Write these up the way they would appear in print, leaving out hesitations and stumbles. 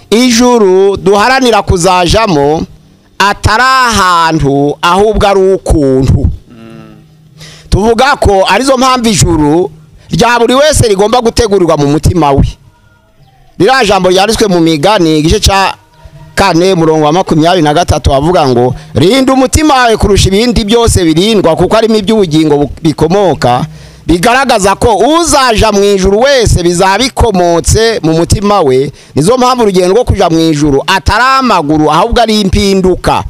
ijuru duharanira kuzajamo atari ahantu ahubwo ari ukuntu. Tuvuga ko arizo mpamvu ijuru rya buri wese rigomba gutegurirwa mu mutima we. Rira jambo ryanditswe mu Migani igice ca 4 murongo wa 23 avuga ngo rinda umutima wawe kurusha ibindi byose birindwa kuko ari iby'ubugingo bikomoka, bigaragaza ko uzaja mu ijuru wese bizabikomotse mu mutima we. Nizo mpamvu urugendo rwo kuja mu ijuru atari amaguru ahubwo ari impinduka.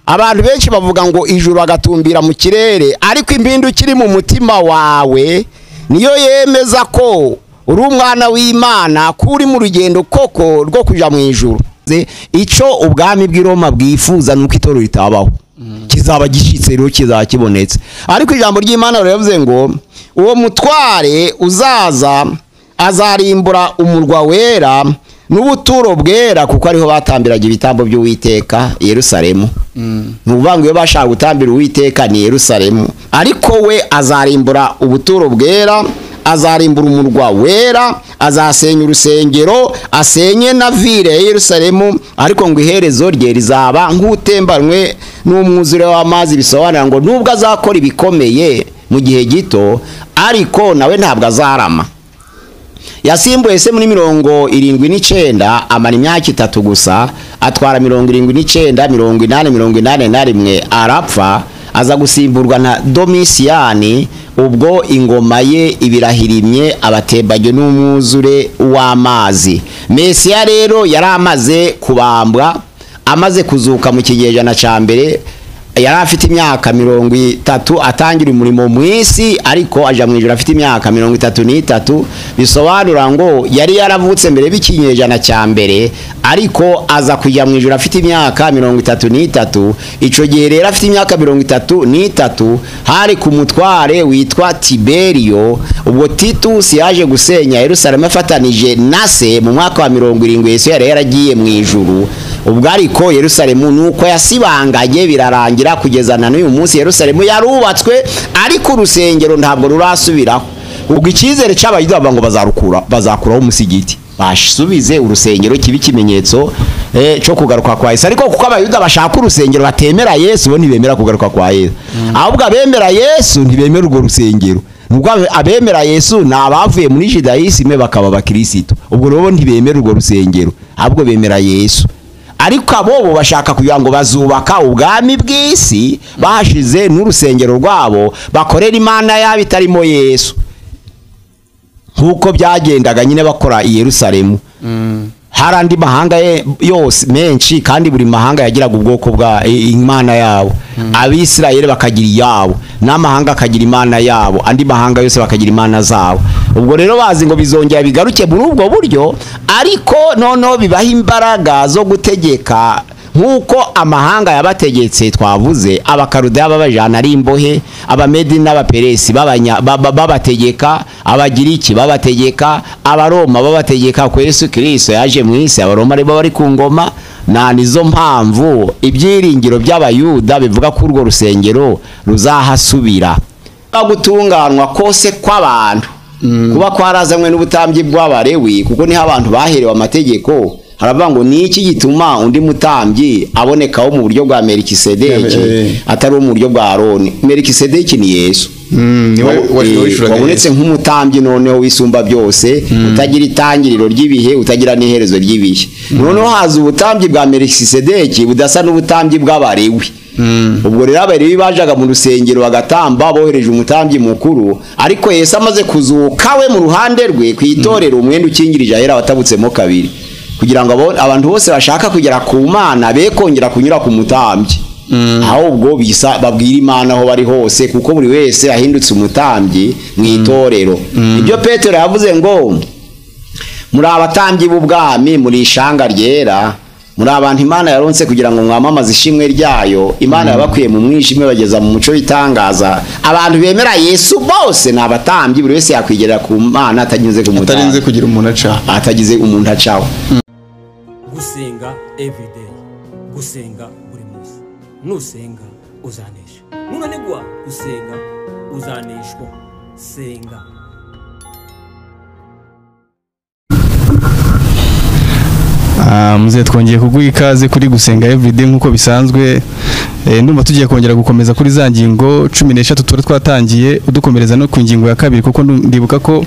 Abantu benshi bavuga ngo ijuru agatumbira mu kirere, ariko impinduka iri mu mutima wawe niyo yemeza ko uri umwana w'Imana, kuri mu rugendo koko rwo kuja mu ijuru. Ico ubwami bw'Iroma bwifuza nuko itoro ritabaho, kizaba gishitse rero kizakibonetse. Ariko ijambo ry'Imana riravuze ngo uwo mutware uzaza azarimbura umurwa wera n'ubuturo bwera, kuko ariho batambiraga ibitambo by'Uwiteka Yerusalemu. Nuvuga iyo bashaka gutambira Uwiteka ni Yerusalemu, ariko we azarimbura ubuturo bwera, azarimbura umurwa wera, azasenya urusengero, asenye na vile ya Yerusalemu, ariko ngo iherezo rye rizaba nk'utembanwe n'umwuzure w'amazi. Bisobanura ngo nubwo azakora ibikomeye mu gihe gito, ariko nawe ntabwo azarama. Yasimbuye se muri 79 amara imyaka 3 gusa, atwara 79, 81 arapfa, aza gusimburwa na Domisiyani. Ubwo ingoma ye ibirahirimye abatebajwe n'umwuzure w'amazi. Mesiya rero yaramaze kubambwa, amaze kuzuka mu kigejana ca mbere, yari afite imyaka 30 atangira umurimo mu isi, ariko aja mu ijuru afite imyaka 33. Bisobanura ngo yari yaravutse mbere b'ikinyejana cya mbere, ariko aza kujya mu ijuru afite imyaka 33. Ico gihe rero afite imyaka 33 hari ku mutware witwa Tiberio. Ubwo Titus yaje gusenya Yerusalemu afatanije nase mu mwaka wa 70. Yesu yari yaragiye mu ijuru. Ubwo ariko Yerusalemu nuko yasibanganye birarangira kugeza na n'uyu munsi. Yerusalemu yarubatswe, ariko urusengero ntabwo rurasubiraho. Ubwo icyizere cy'abayuda ngo bazakuraho umusigiti, basubize urusengero kibi kimenyetso cyo kugaruka kwa Yesu. Ariko kuko abayuda bashaka urusengero batemera Yesu, bo ntibemera kugaruka kwa Yesu. Ahubwo abemera Yesu ntibemera urwo rusengero. Nubwo abemera Yesu nabavuye muri Judaisme bakaba abakristo, ubwo rero ntibemera urwo rusengero, ahubwo bemera Yesu. Ariko abo bashaka kugira ngo bazubaka ubwami bw'isi, bashize n'urusengero rwabo bakorera Imana yabo itarimo Yesu, nkuko byagendaga nyine bakora i Yerusalemu. Harandi mahanga yose menshi, kandi buri mahanga yagiraga ubwoko bwa Imana yabo. Abisirayeli bakagira yabo, n'amahanga akagira Imana yabo, andi mahanga yose bakagira Imana zabo. Ubwo rero bazi ngo bizongera bigaruke muri ubwo buryo, ariko noneho bibaha imbaraga zo gutegeka nkuko amahanga yabategetse. Twavuze abakarudeya babajana ari imbohe, abamedi n'abaperesi babategeka, abagiriki babategeka, abaroma babategeka. Ko Yesu Kristo yaje mu isi, abaroma ari bari ku ngoma. Nizo mpamvu ibyiringiro by'abayuda bivuga ko urwo rusengero ruzahasubira. Gutunganwa kose kw'abantu kuba kwarazanywe n'ubutambyi bw'abarewi, kuko niho abantu baherewe amategeko. Haravuga ngo ni iki gituma undi mutambyi abonekaho mu buryo bwa Melikisedeki atari mu buryo bwa Aroni. Melikisedeki ni Yesu, wabonetse nk'umutambyi noneho wisumba byose, utagira itangiriro ry'ibihe, utagira n'iherezo ry'ibihe. Noneho haza ubutambyi bwa Melikisedeki budasa n'ubutambyi bw'abarewi. Ubwo rero abarewi bajaga mu rusengero bagatamba bohereje umutambyi mukuru, ariko Yesu amaze kuzuka we mu ruhande rwe kwitorera umwenda ukingirije ahera watabutsemo kabiri, kugira ngo abantu bose bashaka kugera ku Mana be kongera kunyura ku mutambyi. Ahubwo bisa babwira Imana aho bari hose, kuko buri wese ahindutse umutambyi mu itorero. Ibyo Petero yavuze ngo muri abatambyi b'ubwami, muri ishanga ryera, muri abantu Imana yaronse kugira ngo mwamamaze ishimwe ryayo. Imana yabakwiye mu mwijima bageza mu muco w'itangaza. Abantu bemera Yesu bose ni abatambyi, buri wese yakwigerera ku Mana atagize atarinze kugira umuntu acaho, atagize umuntu acaho. Gusenga everyday, gusenga buri munsi. Nusenga uzanesha, nunanigwa gusenga uzaneshwa. Senga. muze twongeye kuguha ikaze kuri gusenga everyday nkuko bisanzwe. Ndumva tugiye kongera gukomeza kuri za ngingo 13 twari twatangiye udukomereza no ku ngingo ya kabiri, kuko ndibuka ko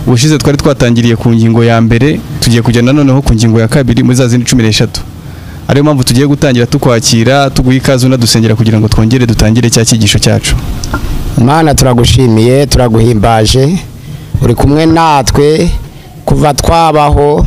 ubushize twari twatangiriye ku ngingo ya mbere, tugiye kujyana noneho ku ngingo ya kabiri muri za zindi 13. Ariyo mpamvu tugiye gutangira tukwakira tuguha ikaze unadusengera kugira ngo twongere dutangire cya cyigisho cyacu. Mana turagushimiye, turaguhimbaje, uri kumwe natwe kuva twabaho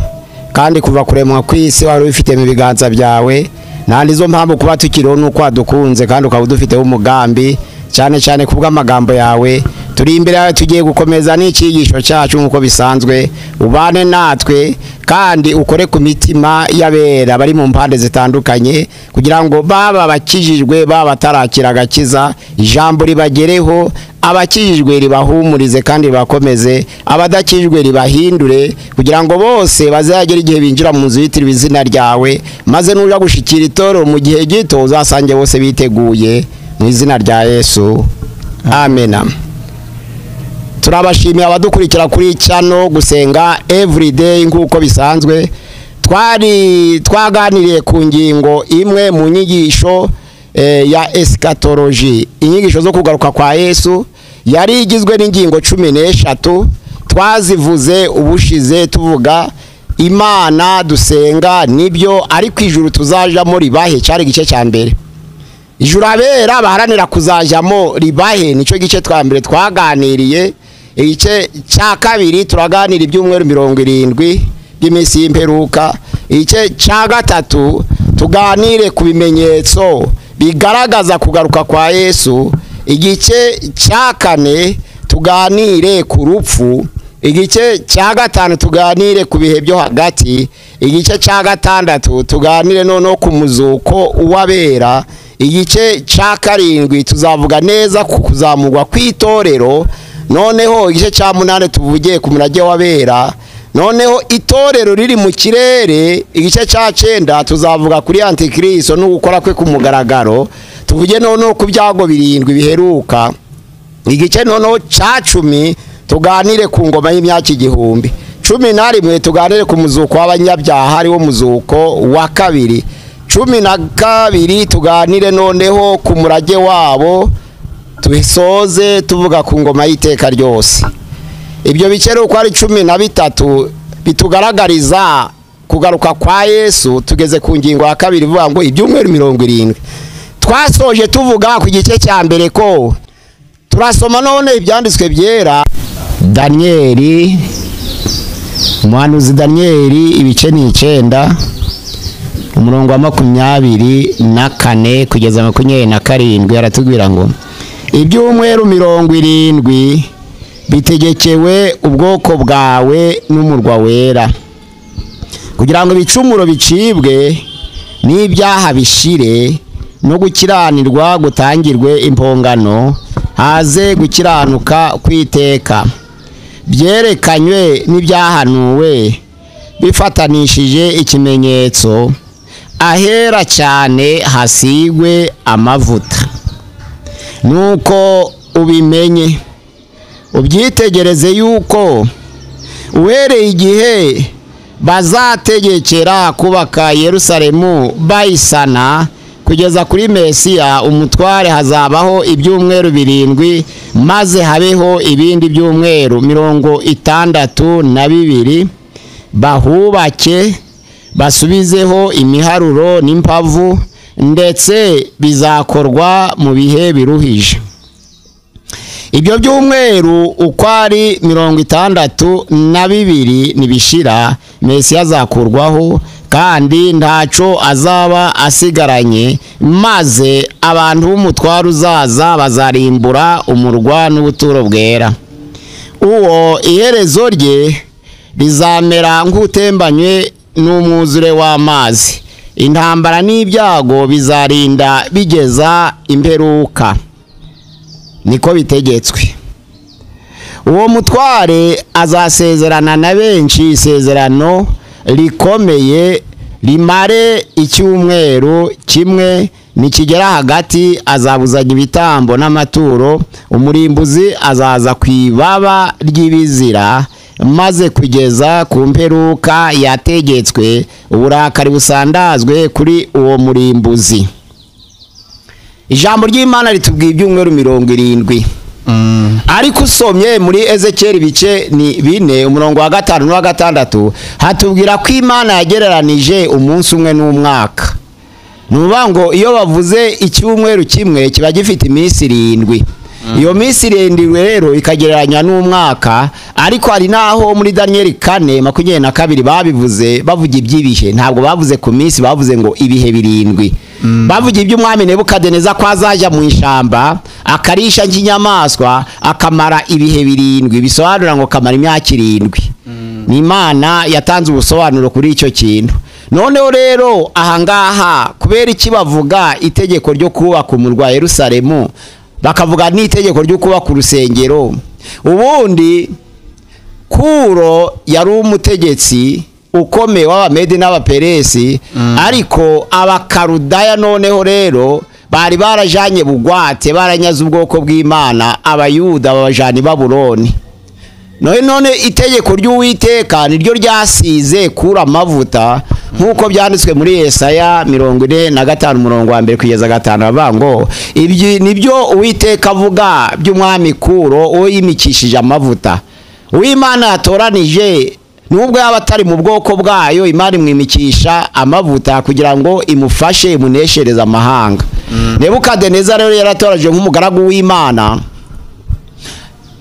kandi kuva kuremwa kw'isi wari ufite mu biganza byawe, nandi zo mpamvu kuba tukiriho nuko wadukunze kandi ukaba udufiteho umugambi, cyane cyane kubw'amagambo yawe. Turi imbere yawe tugiye gukomeza n'icyigisho cyacu nkuko bisanzwe, ubane natwe kandi ukore ku mitima y'abera bari mu mpande zitandukanye, kugira ngo baba bakijijwe baba batarakira agakiza, ijambo ribagereho, abakijijwe ribahumurize kandi ribakomeze, abadakijijwe ribahindure, kugira ngo bose bazagere igihe binjira mu nzu yitiriwe izina ryawe, maze nuja gushikira itorero mu gihe gito uzasange bose biteguye mu izina rya Yesu, amen. Turabashimiye abadukurikira kuri channel gusenga everyday nkuko bisanzwe. Twaganiriye ku ngingo imwe mu nyigisho ya eschatology, inyigisho zo kugaruka kwa Yesu, yari igizwe n'ingingo 13. Twazivuze ubushize tuvuga Imana dusenga nibyo, ariko ijuru tuzajamo ribahe cyari gice cya mbere. Ijuru abera baharanira kuzajamo ribahe nico gice twa mbere twaganiriye. Igice cya kabiri turaganira ibyumweru 70 by'iminsi y'imperuka. Igice cya gatatu tuganire ku bimenyetso bigaragaza kugaruka kwa Yesu. Igice cya kane tuganire ku rupfu. Igice cya gatanu tuganire ku bihe byo hagati. Igice cya gatandatu tuganire noneho ku muzuko uwabera. Igice cya karindwi tuzavuga neza ku kuzamurwa kw'itorero. Noneho igice cya 8 tuvugiye ku murage w'abera. Noneho itorero riri mu kirere. Igice cya 9 tuzavuga kuri antikristo no gukora kwe ku mugaragaro. Tuvuge noneho ku byago 7 biheruka. Igice noneho cya 10 tuganire ku ngoma y'imyaka 1000. 11 tuganire ku muzuko w'abanyabyaha ari wo muzuko wa kabiri. 12 tuganire noneho ku murage wabo, tubisoze tuvuga ku ngoma y'iteka ryose. Ibyo bicero uko ari 13 bitugaragariza kugaruka kwa Yesu. Tugeze ku ngingo ya kabiri ivuga ngo ibyumweru 70. Twasoje tuvuga ku gice cya mbere ko turasoma none ibyanditswe byera. Danieli, umuhanuzi Danieli, ibice ni 9, umurongo wa 24 kugeza 27 aratubwira ngo ibyumweru 70 bitegekewe ubwoko bwawe n'umurwa wera, kugira ngo ibicumuro bicibwe n'ibyaha bishire, no gukiranirwa gutangirwe impongano, haze gukiranuka kwiteka, byerekanywe n'ibyahanuwe bifatanishije ikimenyetso, ahera cyane hasigwe amavuta. Nuko ubimenye ubyitegereze yuko uhereye igihe bazategekera kubaka Yerusalemu bayisana kugeza kuri Mesiya umutware, hazabaho ibyumweru 7, maze habeho ibindi byumweru 62 bahubake, basubizeho imiharuro n'impavu, ndetse bizakorwa mu bihe biruhije. Ibyo byumweru uko ari 62 nibishira, Mesiya azakurwaho kandi ntaco azaba asigaranye, maze abantu b'umutwaro uzaza bazarimbura umurwa n'ubuturo bwera. Uwo iherezo rye rizamera nk'utembanywe n'umwuzure w'amazi. Intambara n'ibyago bizarinda bigeza imperuka, niko bitegetswe. Uwo mutware azasezerana na benshi isezerano rikomeye, rimare icyumweru kimwe, nikigera hagati azabuzanya ibitambo n'amaturo. Umurimbuzi azaza kwibaba ry'ibizira, maze kugeza ku mperuka yategetswe uburakari busandazwe kuri uwo murimbuzi. Ijambo ry'Imana ritubwiye ibyumweru 70. Ariko usomye muri Ezekiel ibice ni 4 umurongo wa 5 n'uwa 6 hatubwira ko Imana yagereranije umunsi umwe n'umwaka. Nuvuga ngo iyo bavuze icyumweru kimwe kiba gifite iminsi 7. Iyo minsi 7 rero ikagereranya n'umwaka, ariko hari naho muri Daniel 4:22 babivuze bavuga ibyibihe, ntabwo bavuze ku minsi, bavuze ngo ibihe 7. Bavuga iby'umwami Nebukadineza ko azaja mu ishamba akarisha nk'inyamaswa akamara ibihe 7, bisobanura ngo kamara imyaka 7. Ni Imana yatanze ubusobanuro kuri icyo kintu. Noneho rero ahangaha kubera iki bavuga itegeko ryo kubaka umurwa Yerusalemu, bakavuga n'itegeko ryo kubaka urusengero. Ubundi Kuro yari umutegetsi ukomeye w'Abamedi n'Abaperesi, ariko Abakarudaya noneho rero bari barajanye bugwate, baranyaza ubwoko bw'Imana, Abayuda babajana i Babuloni. None itegeko ry'Uwiteka niryo ryasize Kuro amavuta, nkuko byanditswe muri Yesaya 45 umurongo wa 1 kugeza 5 bavango ibyo nibyo Uwiteka avuga by'umwami Kuro uwo yimikishije amavuta. Uw'Imana yatoranije nubwo yaba atari mu bwoko bwayo, Imana imwimikisha amavuta kugira ngo imufashe imuneshereza amahanga. Nebukadineza rero yaratoraje nk'umugaragu w'Imana.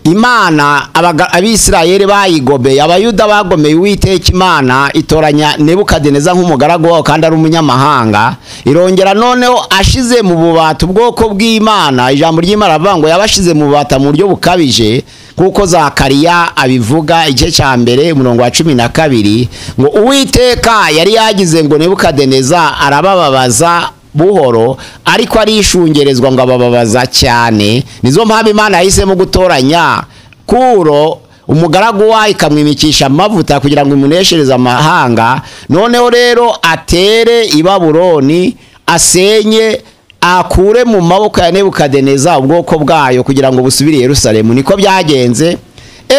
Imana Abisirayeli bayigobeye, Abayuda bagomeye Uwiteka, Imana itoranya Nebukadineza nk'umugaragu wayo kandi ari umunyamahanga. Irongera noneho ashize mu bubata ubwoko bw'Imana. Ijambo ry'Imana avuga ngo yabashize mu bubata mu buryo bukabije, kuko Zakariya abivuga igice cya 1 umurongo wa 12 ngo Uwiteka yari yagize ngo Nebukadineza arabababaza buhoro, ariko arishungerezwa ngo abababaza cyane. Nizo mpamvu Imana yahisemo gutoranya Kuro umugaragu wayo ikamwimikisha amavuta kugira ngo imuneshereze amahanga. Noneho rero atere i Babuloni, asenye, akure mu maboko ya Nebukadineza ubwoko bwayo kugira ngo busubire Yerusalemu. Niko byagenze.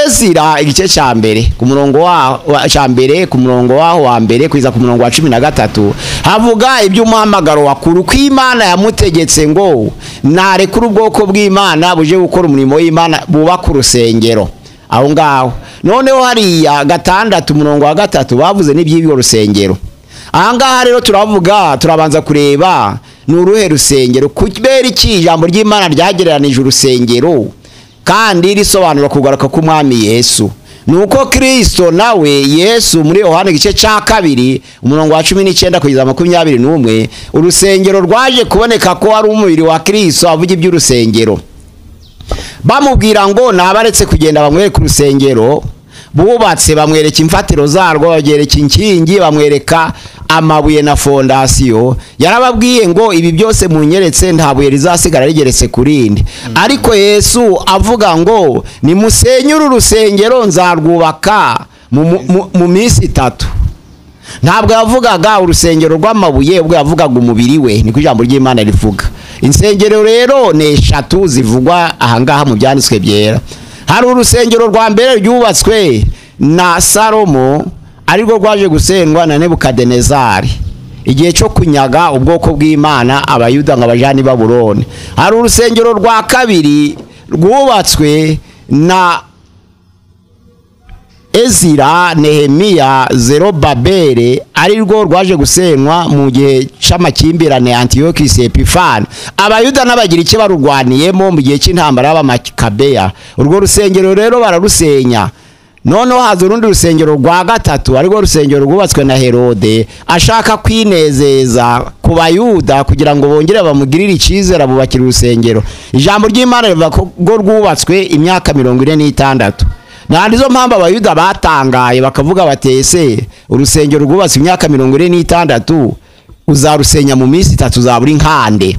Ezira igice cya 1 ku murongo wa 1 ku murongo waho wa 1 kugeza ku murongo wa 13 havuga iby'umuhamagaro wa Kuro, ko Imana yamutegetse ngo narekura ubwoko bw'Imana buje gukora umurimo w'Imana, bubaka urusengero aho ngaho. Noneho hariya 6 umurongo wa 3 bavuze n'iby'ibyo rusengero. Ahangaha rero turabanza kureba n'uruhe rusengero, kubera iki ijambo ry'Imana ryagereranije urusengero kandi risobanura kugaruka k'umwami Yesu. Nuko Kristo nawe Yesu muri Yohana igice cya 2 umurongo wa 19 kugeza 21 urusengero rwaje kuboneka ko ari umubiri wa Kristo. Avuga iby'urusengero, bamubwira ngo nabaretse kugenda bamwereka urusengero bubatse, bamwereka imfatiro zarwo, bagereka inkingi, bamwereka amabuye na fondasiyo. Yarababwiye ngo ibi byose munyeretse nta buye rizasigara rigeretse kurindi. Ariko Yesu avuga ngo nimusenyure urusengero nzarwubaka mu minsi 3. Ntabwo yavugaga urusengero rw'amabuye, ubwo yavugaga umubiri we. Niko ijambo ry'Imana rivuga. Insengero rero ni 3 zivugwa ahangaha mu byanditswe byera. Hari urusengero rwa mbere ryubatswe na Salomo, ariko rwaje gusendwa na Nebukadinezari igihe cyo kunyaga ubwoko bw'Imana Abayuda ngo abajani Babuloni. Hari urusengero rwa kabiri rwubatswe na Ezira, Nehemiya, Zerobabeli, ari rwo rwaje gusenwa mu gihe cy'amakimbirane Antiochus Epiphan. Abayuda n'abagira icyo barurwaniyemo mu gihe cy'intambara y'Abamakabeya. Urwo rusengero rero bararusenya. Noneho haza urundi rusengero rwa 3, ari rwo rusengero rwubatswe na Herode ashaka kwinezeza ku Bayuda kugira ngo bongere bamugirire icyizere abubakira urusengero. Ijambo ry'Imana rivuga ko rwubatswe imyaka 46. Nandizo mpamba Abayuda batangaye bakavuga batese urusengero rwubatse imyaka 46 uzarusenya mu minsi 3 uzabura inkande.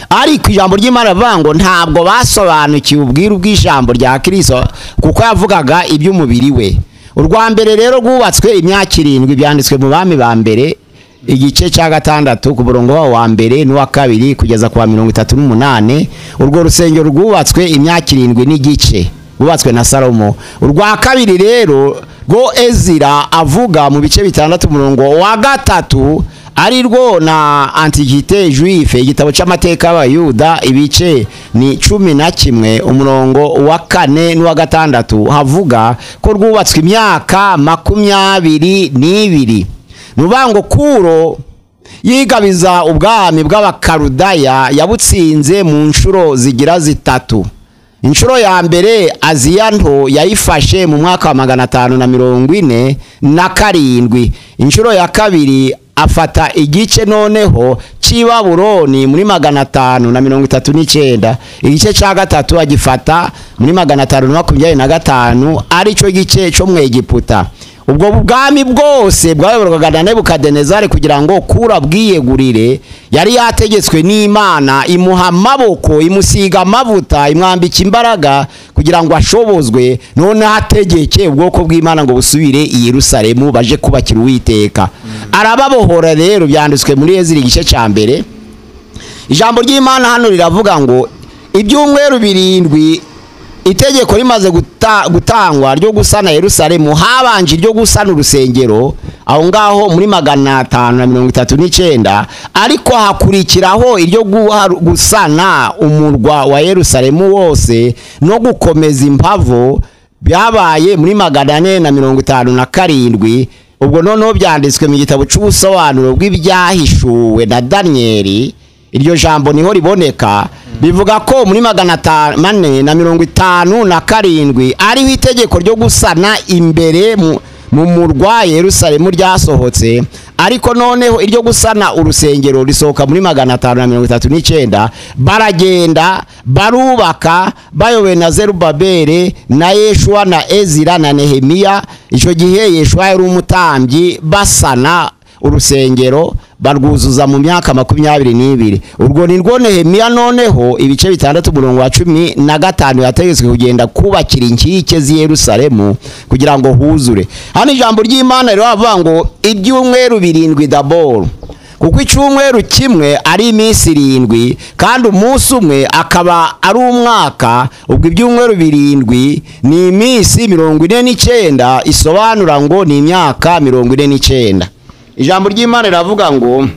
Ariko ijambo ry'Imana rivuga ngo ntabwo basobanukiwe ubwiru bw'ijambo rya Kristo, kuko yavugaga iby'umubiri we. Urwa mbere rero rwubatswe imyaka 7, byanditswe mu Bami ba mbere igice cya 6 ku murongo wa 1 n'uwa 2 kugeza kwa 38. Urwo rusengero rwubatswe imyaka 7 n'igice. rwubatswe na Salomo. Urwa kabiri rero rwo Ezira avuga mu bice 6 umurongo wa 3 ari rwo na Antiquité Juife igitabo cy'amateka y'Abayuda ibice ni 11 umurongo wa 4 n'uwa 6 havuga ko rwubatswe imyaka 22. Nubango Kuro yigabiza ubwami bw'abakarudaya yabutsinze mu nshuro zigira zitatu. Inshuro ya mbere Aziya nto yayifashe mu mwaka wa 547. Inshuro ya kabiri afata igice noneho cy'Ibabuloni muri 539. Igice cya gatatu agifata muri 525 ari cyo gice cyo mu Egiputa. Ubwo bwami bwose bwayoborwaga na Nebukadinezari kugira ngo Kura bwiyegurire. Yari yategetswe n'Imana imuha amaboko, imusiga amavuta, imwambika imbaraga kugira ngo ashobozwe none hategeke ubwoko bw'Imana ngo busubire i Yerusalemu baje kubakira Uwiteka. Arababohora rero, byanditswe muri Ezira igice cya mbere. Ijambo ry'Imana hano riravuga ngo ibyumweru 7 itegeko rimaze gutangwa ryo gusana Yerusalemu, habanje ryo gusana urusengero aho ngaho muri 539, ariko hakurikiraho iryo gusana umurwa wa Yerusalemu wose no gukomeza impavo byabaye muri 457. Ubwo noneho byanditswe mu gitabo cy'ubusobanuro bw'ibyahishuwe na Danieli. Iryo jambo niho riboneka, bivuga ko muri 457 ari itegeko ryo gusana imbere mu murwa Yerusalemu ryasohotse, ariko noneho iryo gusana urusengero risohoka muri 539. Baragenda barubaka bayobowe na Zerubabeli na Yeshua na Ezira na Nehemiya. Icyo gihe Yeshua yari umutambyi, basana urusengero barwuzuza mu myaka 22. Urwo ni rwo Nehemiya noneho ibice 6 umurongo wa 15 yategetswe kugenda kubakira inkike z'i Yerusalemu kugira ngo huzure. Hano ijambo ry'Imana rero avuga ngo ibyumweru 7 daboro, kuko icyumweru kimwe ari iminsi 7 kandi umunsi umwe akaba ari umwaka. Ubwo ibyumweru 7 ni iminsi 49, isobanura ngo ni imyaka 49. Ijambo ry'Imana riravuga ngo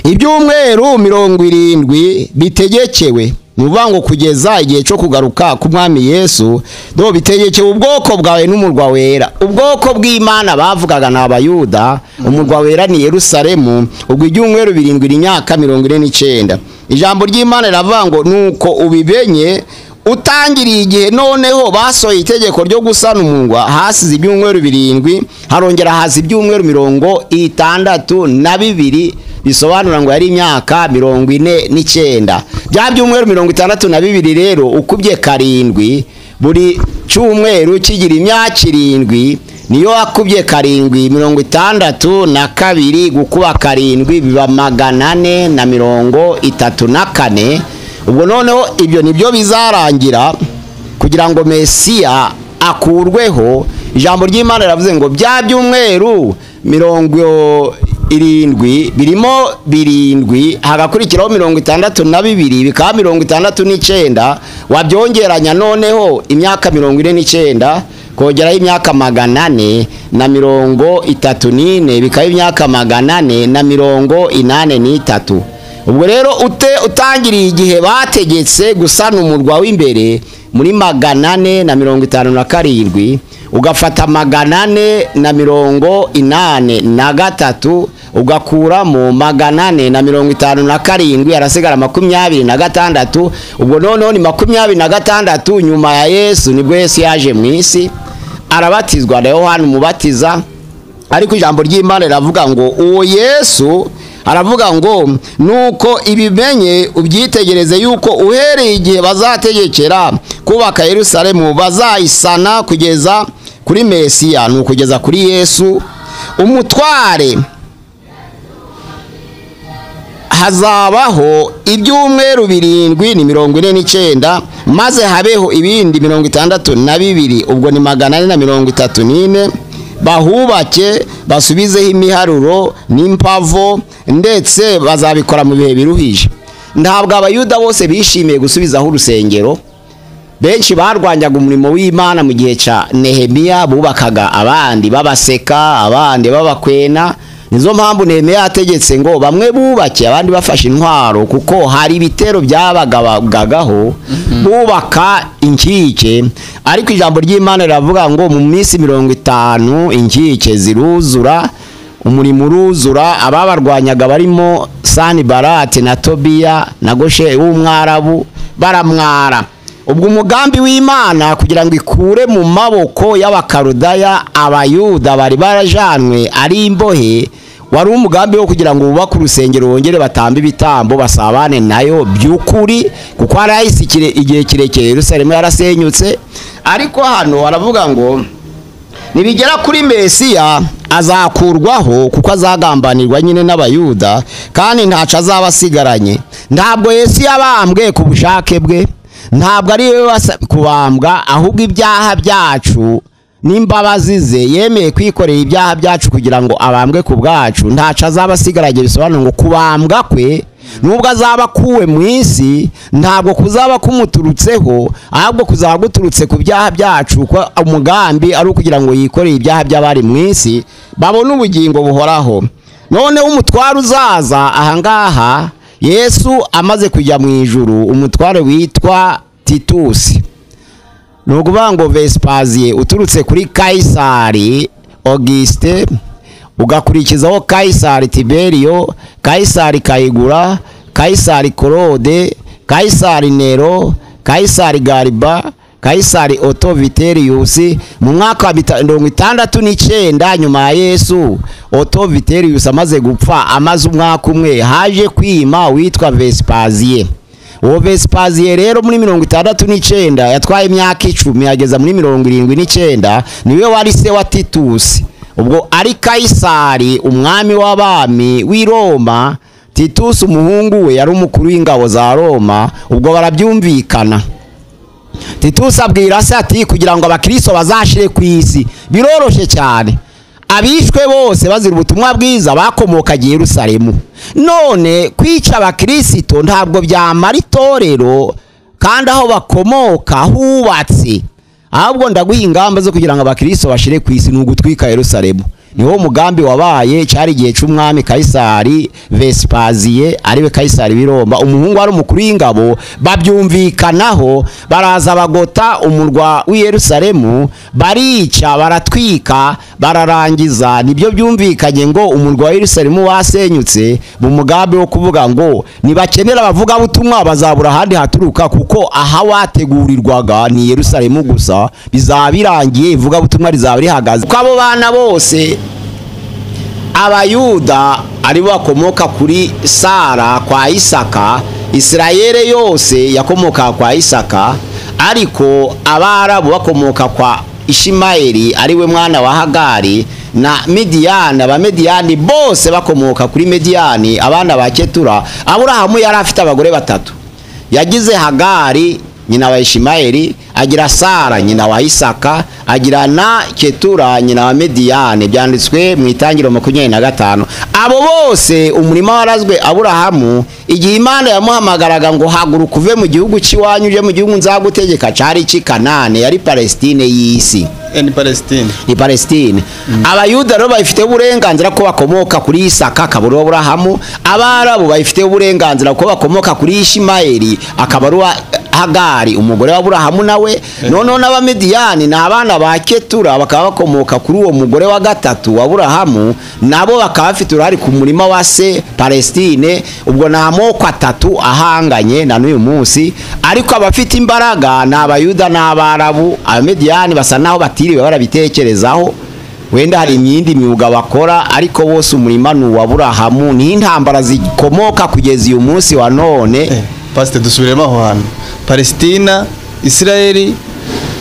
ibyumweru 70 bitegekewe, nuvuga ngo kugeza igihe cyo kugaruka k'Umwami Yesu, do bitegekewe ubwoko bwawe n'umurwa wera. Ubwoko bw'Imana bavugaga n'Abayuda, umurwa wera ni Yerusalemu. Ubwo ibyumweru 7 imyaka 49. Ijambo ry'Imana riravuga ngo nuko ubibenye utangiriye igihe noneho basohoye itegeko ryo gusana umurwa, hasize ibyumweru 7, harongera haza ibyumweru 62, bisobanura ngo yari imyaka 49. Bya byumweru 62 rero ukubye 7, buri cyumweru kigira imyaka 7, niyo akubye 7, 62 gukuba 7 biba 434. Ubwo noneho ibyo nibyo bizarangira kugira ngo Mesiya akurweho. Ijambo ry'Imana riravuze ngo bya byumweru 70 birimo 7 hagakurikiraho 62 bikaba 69. Wabyongeranya noneho imyaka 49 kongeraho imyaka 434 bikaba imyaka 483. Ubwo rero utangiriye igihe bategetse gusana umurwa w'imbere muri 457, ugafata 483 ugakuramo 457, arasigara 26. Ubwo noneho ni 26 nyuma ya Yesu nibwo Yesu yaje mu isi, arabatizwa na Yohana umubatiza. Ariko ijambo ry'Imana riravuga ngo uwo Yesu aravuga ngo nuko ibimenye ubyitegereze yuko uhereye igihe bazategekera kubaka Yerusalemu bazayisana kugeza kuri Mesiya, nukugeza kuri Yesu umutware. Hazabaho ibyumweru 7 ni 49, maze habeho ibindi 62, ubwo ni 434. Bahubake basubizeho imiharuro n'impavo, ndetse bazabikora mu bihe biruhije. Ntabwo Abayuda bose bishimiye gusubizaho urusengero, benshi barwanyaga umurimo w'Imana mu gihe ca Nehemiya, bubakaga abandi babaseka, abandi babakwena. Nizo mpamvu Nehemiya yategetse ngo bamwe bubake abandi bafashe intwaro, kuko hari ibitero byabagagaho bubaka inkike. Ariko ijambo ry'Imana riravuga ngo mu minsi 50 inkike ziruzura, umurimo uruzura. Ababarwanyaga barimo Sanibalati na Tobiya na Goshe w'Umwarabu baramwara. Ubwo umugambi w'Imana kugira ngo ikure mu maboko y'abakarudaya abayuda bari barajanwe ari imbohe, wari umugambi wo kugira ngo bubake urusengero wongere batambe ibitambo basabane nayo by'ukuri, kuko harayisikire igihe kirekire Yerusalemu yarasenyutse. Ariko hano aravuga ngo nibigera kuri Mesiya azakurwaho, kuko azagambanirwa nyine n'abayuda kandi ntaco azabasigaranye. Ntabwo Yesu yabambwe ku bushake bwe, ntabwo ari we kubambwa, ahubwo ibyaha byacu n'imbabazi ze yemeye kwikorera ibyaha byacu kugira ngo abambwe ku bwacu. Ntaco azabasigaranye, bisobanura ngo kubambwa kwe nubwo azaba kuwe mu isi ntabwo kuzaba kumuturutseho, ahubwo kuzaba guturutse ku byaha byacu, ko umugambi ari ukugira ngo yikorere ibyaha by'abari mu isi babone ubugingo buhoraho. None umutwaro uzaza ahangaha Yesu amaze kujya mu ijuru, umutware witwa Titusi, nukuvuga ngo Vespasiye, uturutse kuri Kaisari Auguste ugakurikizaho Kaisari Tiberio, Kaisari Kayigura, Kaisari Claude, Kaisari Nero, Kaisari Gariba, Kaisari Otto Vitellius. Mu mwaka wa 69 nyuma ya Yesu, Otto Vitellius amaze gupfa, amaze umwaka umwe haje kwima witwa Vespasiye. Uwo Vespasiye rero muri 69 yatwaye imyaka 10 yageza muri 79, niwe wari se wa Titus. Ubwo ari Kaisari umwami w'abami w'i Roma, Titus umuhungu we yari umukuru w'ingabo za Roma. Ubwo barabyumvikana. Titus abwira se ati kugira ngo abakristo bazashire ku isi biroroshe cyane, abishwe bose bazira ubutumwa bwiza bakomoka i Yerusalemu. None kwica abakristo ntabwo byamara itorero kandi aho bakomoka hubatse, ahubwo ndaguha ingamba zo kugira ngo abakristo bashire ku isi n'ugutwika Yerusalemu. Niho mugambi wabaye. Cyari gihe cy'umwami Kaisari Vespasiye, ariwe Kaisari biromba, umuhungu wari umukuru w'ingabo. Babyumvikanaho, baraza bagota umurwa w'i Yerusalemu, barica baratwika bararangiza. Nibyo byumvikanye ngo umurwa wa Yerusalemu wasenyutse, mu mugambi wo kuvuga ngo nibakenera bavuga butumwa bazabura handi haturuka, kuko aha wategurirwaga ni Yerusalemu gusa. Bizaba birangiye, ivuga butumwa rizaba rihagaze. Kuko abo bana bose abayuda ari bakomoka kuri Sara kwa Isaka, Isirayeli yose yakomoka kwa Isaka, ariko abarabu bakomoka kwa Ishimayeli ariwe mwana wa Hagari, na Midiyani, abamediyani bose bakomoka kuri Mediyani, abana ba Ketura. Aburahamu yari afite abagore batatu. Yagize Hagari nyina wa Ishimayeli, agira Sara nyina wa Isaka, agira na Ketura nyina wa Mediyani. Byanditswe mu Itangiriro 25. Abo bose umurima warazwe Aburahamu igihe Imana yamuhamagaraga ngo haguruka uve mu gihugu cy'iwanyu uje mu gihugu nzagutegeka, cyari Kanani, yari Palestine y'isi. Ni Palestine. Abayuda rero bayifite uburenganzira ko bakomoka kuri Isaka akabura Aburahamu. Abarabu bayifite uburenganzira ko bakomoka kuri Ishimayeli akabara Hagari umugore wa Aburahamu nawe. None n'abamediyani na abana ba Ketura bakaba bakomoka kuri uwo mugore wa gatatu wa Aburahamu, nabo bakaba bafite uruhare ku murima wa se Palestine. Ubwo na amoko atatu ahanganye na n'uyu munsi, ariko abafite imbaraga na abayuda n'abarabu. Abamediyani basa naho batiriwe barabitekerezaho, wenda hari imyindi myuga bakora, ariko bose umurima ni wa Aburahamu. Ni intambara zikomoka kugeza uyu munsi wa none. Pastor dusubiremo aho hantu Palestina, Israeli.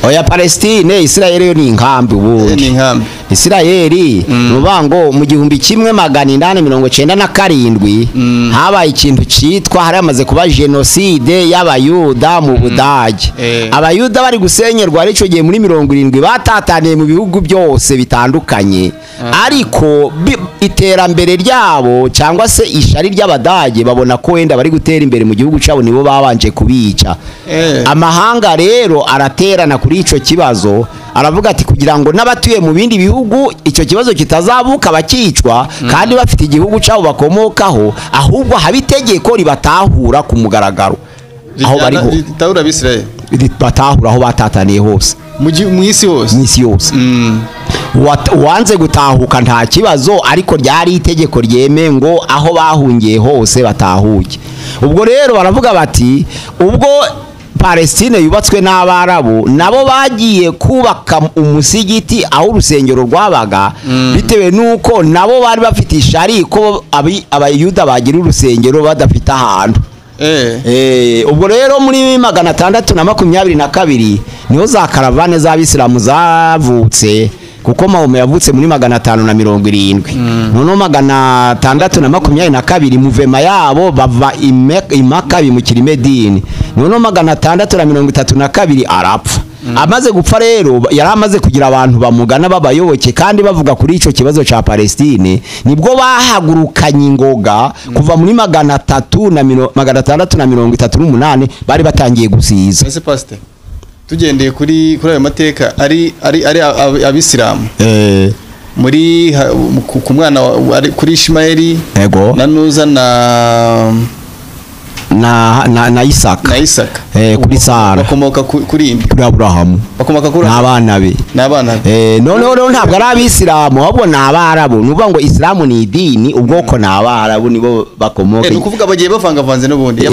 Oya Palestine, Israeli yo ni inkambi ubundi. Ni inkambi. Isirayeli nubango mu 1897 habaye ikintu citwa hari amaze kuba genocide y'abayuda mu Budage. Abayuda bari gusenyerwa ari cyo gihe muri 70 batataniye mu bihugu byose bitandukanye. Ariko iterambere ryabo cyangwa se ishari ry'Abadage babona ko wenda bari gutera imbere mu gihugu cyabo nibo babanje kubica. Amahanga rero araterana kuri ico kibazo, aravuga ati kugira ngo n'abatuye mu bindi bihugu icyo kibazo kitazabuka bakicwa kandi bafite igihugu cyabo bakomokaho, ahubwo haba itegeko ribatahura ku mugaragaro aho bari ho ritahura Abisirayeli, batahura aho batataniye hose mu isi yose. Wanze gutahuka nta kibazo, ariko ryari itegeko ryeme ngo aho bahungiye hose batahuke. Ubwo rero baravuga bati ubwo Palestine yubatswe n'Abarabu nabo bagiye kubaka umusigiti aho urusengero rwabaga, bitewe nuko nabo bari bafite ishari ko abayuda bagira urusengero badafite ahantu. Ubwo rero muri 622 niho za karavane z'Abisilamu zavutse, kuko Mahome yavutse muri 570. Noneho 622 muvema yabo bava Imaka bimukira Medini. Noneho 632 arapfa. Amaze gupfa rero yari amaze kugira abantu bamugana babayoboke kandi bavuga kuri ico kibazo ca Palestine, nibwo bahagurukanye ingoga kuva muri 638 bari batangiye gusiza. Ese pastor tugendeye kuri ayo mateka ari Abisilamu muri ku mwana kuri Ishimayeli na Nuza na Isaka kuri Sara bakomoka kuri Abrahamu, bakomoka kuri abana be none ntabwo ari Abisilamu ahubwo n'Abarabu. Nuvuga ngo Islamu ni idini, ubwoko n'Abarabu nibo bakomoka. Nukuvuga bagiye bavangavanze n'ubundi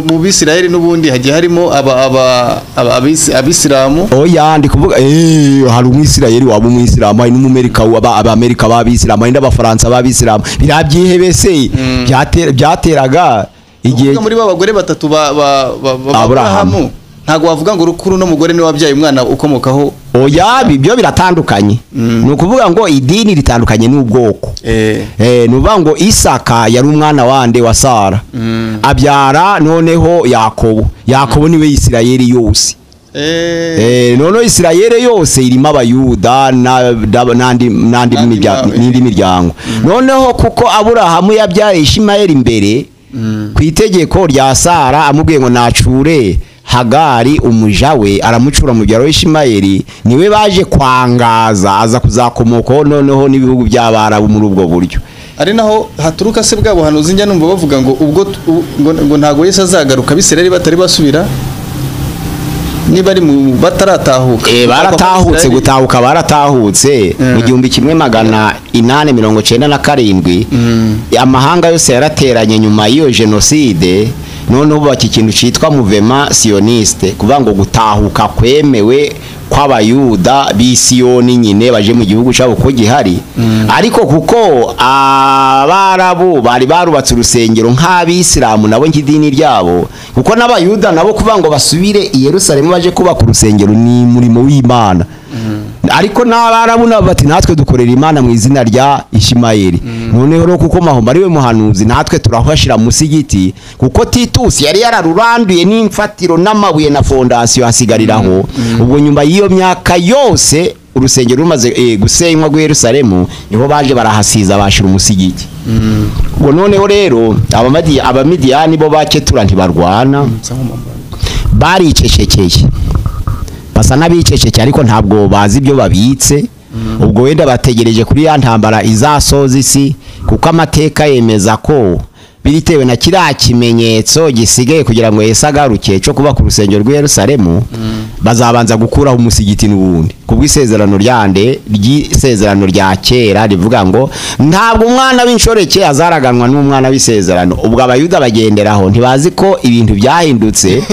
mu Bisirayeli n'ubundi hagiye harimo Abisilamu. Oya ndi kuvuga hari umwisirayeli waba umwisilamu, hari n'umumerika Abamerika b'Abisilamu, hari n'Abafaransa b'Abisilamu. Birabyihebese byateraga igihe muri babagore batatu Abrahamu. Ntago wavuga ngo rukuru no mugore ni wabyaye umwana ukomokaho. Oya bibyo biratandukanye. Nukuvuga ngo idini ritandukanye n'ubwoko. Nuvuga ngo Isaka yari umwana wande wa Sara, abyara noneho Yakobo niwe Isirayeli yose. Noneho Isirayeli yose irimo Abayuda n'andi miryango. Noneho kuko Abrahamu yabyaye Ishimayeli imbere ku itegeko rya Sara, amubwiye ngo nacure Hagari umuja we, aramucura mu byaro Ishimayeli, niwe baje kwangaza aza kuzakomokaho noneho n'ibihugu by'Abarabu muri ubwo buryo. Ari naho haturuka se bwabo hanuzi njya numva bavuga ngo ubwo ngo ntago Yesu azagaruka Abisirayeli batari basubira, niba ari mu bataratahuka. Baratahutse, gutahuka baratahutse mu 1897. Amahanga yose yarateranye nyuma y'iyo genocide, noneho baki ikintu citwa mouvement sioniste, kuvuga ngo gutahuka kwemewe kw'Abayuda b'Isiyoni nyine baje mu gihugu cyabo ko gihari. Ariko kuko Abarabu bari barubatse urusengero nk'Abisilamu nabo nk'idini ryabo, kuko n'Abayuda nabo kuvuga ngo basubire i Yerusalemu baje kubaka urusengero ni murimo w'Imana. Ariko n'Abarabu nabo bati natwe dukorera Imana mu izina rya Ishimayeli. Noneho ro kuko Mahoma ariwe muhanuzi, natwe turahashira musigiti, kuko Titus yari yararuranduye n'imfatiro n'amabuye na fondation hasigariraho. Ubwo nyuma y'iyo myaka yose urusengero rumaze gusenywa rwa Yerusalemu, niho baje barahasiza bashira umusigiti. Ubwo noneho rero abamidiyani bo baketura ntibarwana, baricecekeye basa n'abicecekeye, ariko ntabwo bazi ibyo babitse. Ubwo wenda bategereje kuri ya ntambara izasoza isi, kuko amateka yemeza ko biritewe na kiriya kimenyetso gisigaye kugira ngo Yesu agaruke cyo kuba ku rusengero rwa Yerusalemu, bazabanza gukuraho umusigiti n'ubundi kubw'isezerano ry'isezerano rya kera rivuga ngo ntabwo umwana w'inshoreke azaraganwa n'umwana w'isezerano. Ubwo Abayuda bagenderaho ntibazi ko ibintu byahindutse,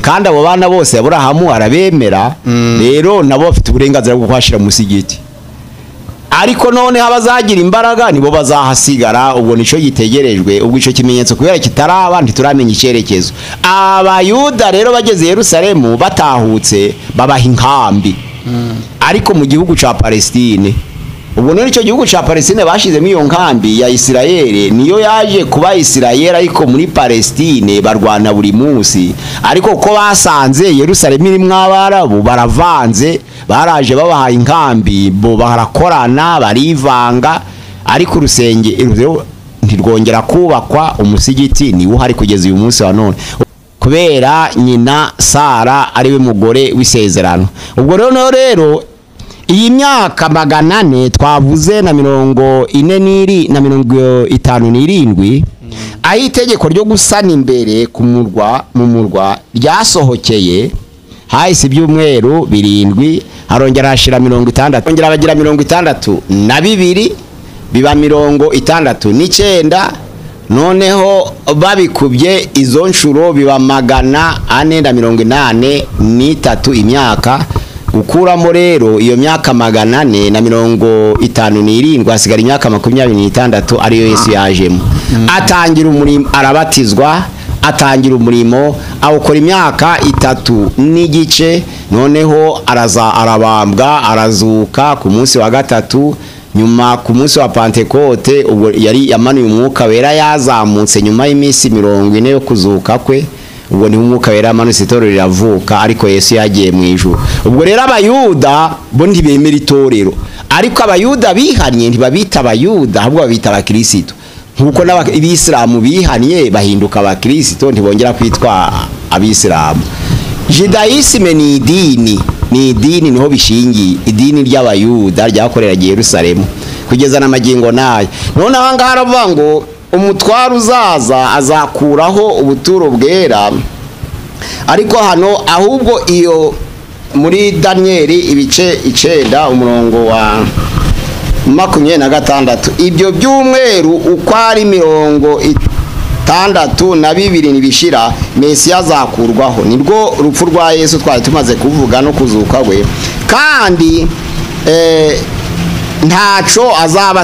kandi abo bana bose Abrahamu arabemera, rero nabo bafite uburenganzira bwo kwashira umusigiti. Ariko none abazagira imbaraga nibo bazahasigara. Ubwo nico gitegerejwe, ubwo ico kimenyetso kubera kitaraba ntituramenya icyerekezo. Abayuda rero bageze Yerusalemu batahutse babaha inkambi. ariko mu gihugu ca Palestine. Ubwo none icyo gihugu ca Palestine bashizemo iyo nkambi ya Isirayeli niyo yaje kuba Isirayeli, ariko muri Palestine barwana buri munsi. Ariko ko basanze Yerusalemu irimwo Abarabu baravanze, baraje babaha inkambi, bo barakorana barivanga, ariko urusengero ntirwongera kubakwa. Umusigiti ni uhari kugeza uyu munsi wa none, kubera nyina Sara ariwe mugore w'isezerano. Ubwo rero iyi myaka 400 twavuze na 47 aho itegeko ryo gusana imbere mu murwa ryasohokeye, hahise ibyumweru 7, harongera hashira 60, hongera bagira 62 biba 69, noneho babikubye izo nshuro biba 483 imyaka. Ukuramo rero iyo myaka 457 hasigara imyaka 26 ariyo Yesu yajemo. Atangira umurimo, arabatizwa, atangira umurimo, awukora imyaka 3 n'igice, noneho arabambwa, arazuka ku munsi wa gatatu. Nyuma ku munsi wa Pentecote ubwo yari yamanuye umwuka wera, yazamutse nyuma y'iminsi 40 yo kuzuka kwe. Ubwo ni umwuka wera yamanutse, itorero riravuka, ariko Yesu yagiye mu ijuru. Ubwo rero abayuda bo ntibemera itorero, ariko abayuda bihanye ntibabita abayuda, ahubwo babita abakristo. Nkuko n'abisilamu bihanye bahinduka abakristo, ntibongera kwitwa abisilamu. Judaisme ni idini niho bishingiye, idini ry'abayuda ryakorera Yerusalemu kugeza na magingo nayo. None abanga haravuga ngo umutwaro uzaza azakuraho ubuturo bwera, ariko hano ahubwo iyo muri Danieli ibice 9 umurongo wa 26, ibyo byumweru uko ari 62 nibishira Mesiya azakurwaho. Nirwo rupfu rwa Yesu twari tumaze kuvuga no kuzuka we, kandi ntaco azaba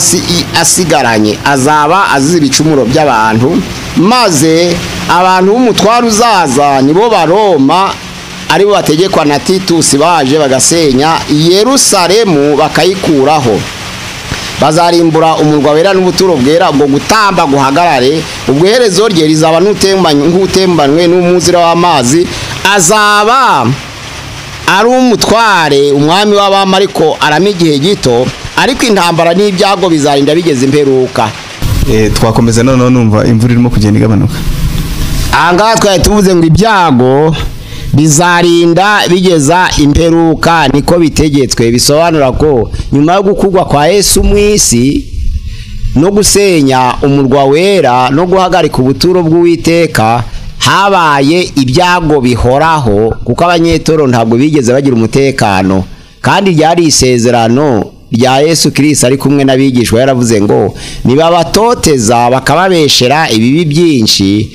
asigaranye, azaba azize ibicumuro by'abantu, maze abantu b'umutwaro uzaza nibo Baroma, aribo bategekwa na Titus, baje bagasenya Yerusalemu bakayikuraho. Bazarimbura umurwa wera n'ubuturo bwera, ubwo gutamba guhagarare. Ubwo herezo rye rizaba n'utembanwe n'umuzira w'amazi, azaba ari umutware, umwami w'abami, ariko arama igihe gito, ariko intambara n'ibyago bizarinda bigeze imperuka. Twakomeza none numva imvura irimo kugenda igabanuka. Anga twari tuvuze ngo ibyago bizarinda bigeza imperuka, niko bitegetswe. Bisobanura ko nyuma yo gukugwa kwa Yesu mwisi no gusenya umurwa wera no guhagarika ubuturo bw'Uwiteka, habaye ibyago bihoraho, kuko abanyetoro ntabwo bigeze bagira umutekano, kandi ryari isezerano rya Yesu Kristo ari kumwe n'abigishwa. Yaravuze ngo niba batoteza bakababeshera ibibi byinshi,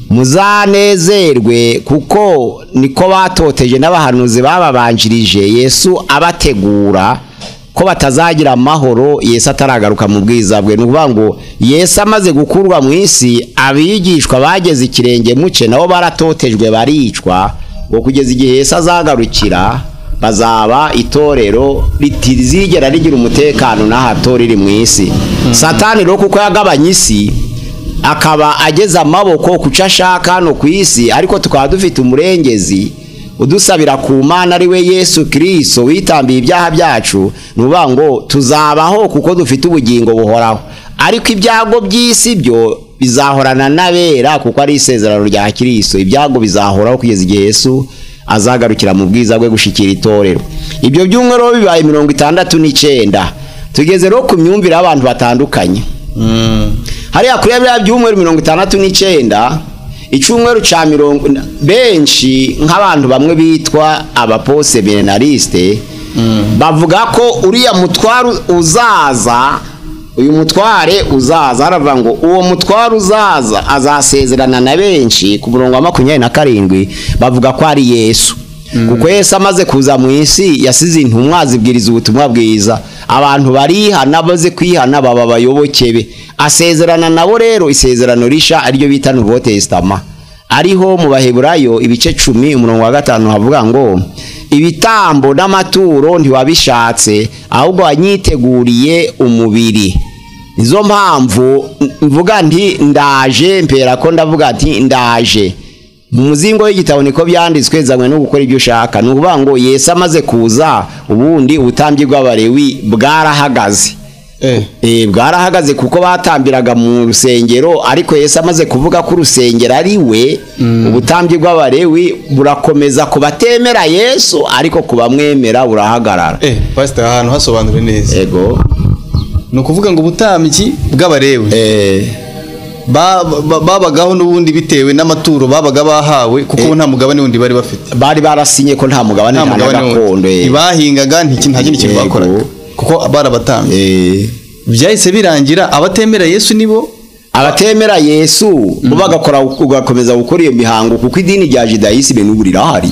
muzanezerwe, kuko niko batoteje n'abahanuzi bababanjirije, Yesu abategura ko batazagira amahoro Yesu ataragaruka mu bwiza bwe. Nukuvuga ngo Yesu amaze gukurwa mu isi, abigishwa bageze ikirenge muce, nabo baratotejwe baricwa, ngo kugeza igihe Yesu azagarukira bazaba itorero ritizigera rigira umutekano na hato riri mu isi. Satani rero kuko yagabanya isi, akaba ageza amaboko kucashaka hano ku isi, ariko tukaba dufite umurengezi udusabira ku Mana ari we Yesu Kristo witambiye ibyaha byacu. Nuvuga ngo tuzabaho kuko dufite ubugingo buhoraho, ariko ibyago by'isi byo bizahorana n'abera, kuko ari isezerano rya Kristo. Ibyago bizahoraho kugeza igihe Yesu azagarukira mu bwiza bwe gushikira itorero. Ibyo byumweru bibaye 69. Tugeze rero ku myumvire abantu batandukanye. Hariya kuri bya byumweru 69, icumweru ca 40 benshi nk'abantu bamwe bitwa abapose benariste, bavuga ko uriya mutwaro uzaza, uyu mutware uzaza, aravuga ngo uwo mutwaro uzaza azasezerana na benshi. Ku murongo wa 27 bavuga ko ari Yesu, kuko Yesu amaze kuza mu isi yasize intumwa zibwiriza ubutumwa bwiza, abantu barihana, baze kwihana baba bayoboke be, asezerana nabo rero isezerano risha ariryo bita Nouveau Testament. Ariho mu Baheburayo ibice 10 umurongo wa 5 havuga ngo ibitambo n'amaturo ntiwabishatse ahubwo wanyiteguriye umubiri. Nizo mpamvu mvuga nti ndaje, mpera ko ndavuga ati ndaje. Mu muzingo w'igitabo niko byanditswe, zanywe no gukora ibyo ushaka. Nukuvuga ngo Yesu amaze kuza, ubundi ubutambyi bw'Abalewi bwarahagaze. Bwarahagaze kuko batambiraga mu rusengero, ariko Yesu amaze kuvuga ko urusengero ari we, ubutambyi bw'Abalewi burakomeza kubatemera Yesu, ariko kubamwemera burahagarara. Pastor, ahantu hasobanure neza. Yego. Nukuvuga ngo ubutambyi bw'Abalewi babagaho n'ubundi bitewe n'amaturo babaga bahawe, kuko nta mugabane wundi bari bafite. Bari barasinye ko nta mugabane gakondo. Ibahingaga nta kindi kintu bakoraga, kuko barabatambye. Byahise birangira abatemera Yesu nibo abatemera Yesu bo bagakora ugakomeza gukora iyo mihango, kuko idini rya Judayisime n'ubu rirahari.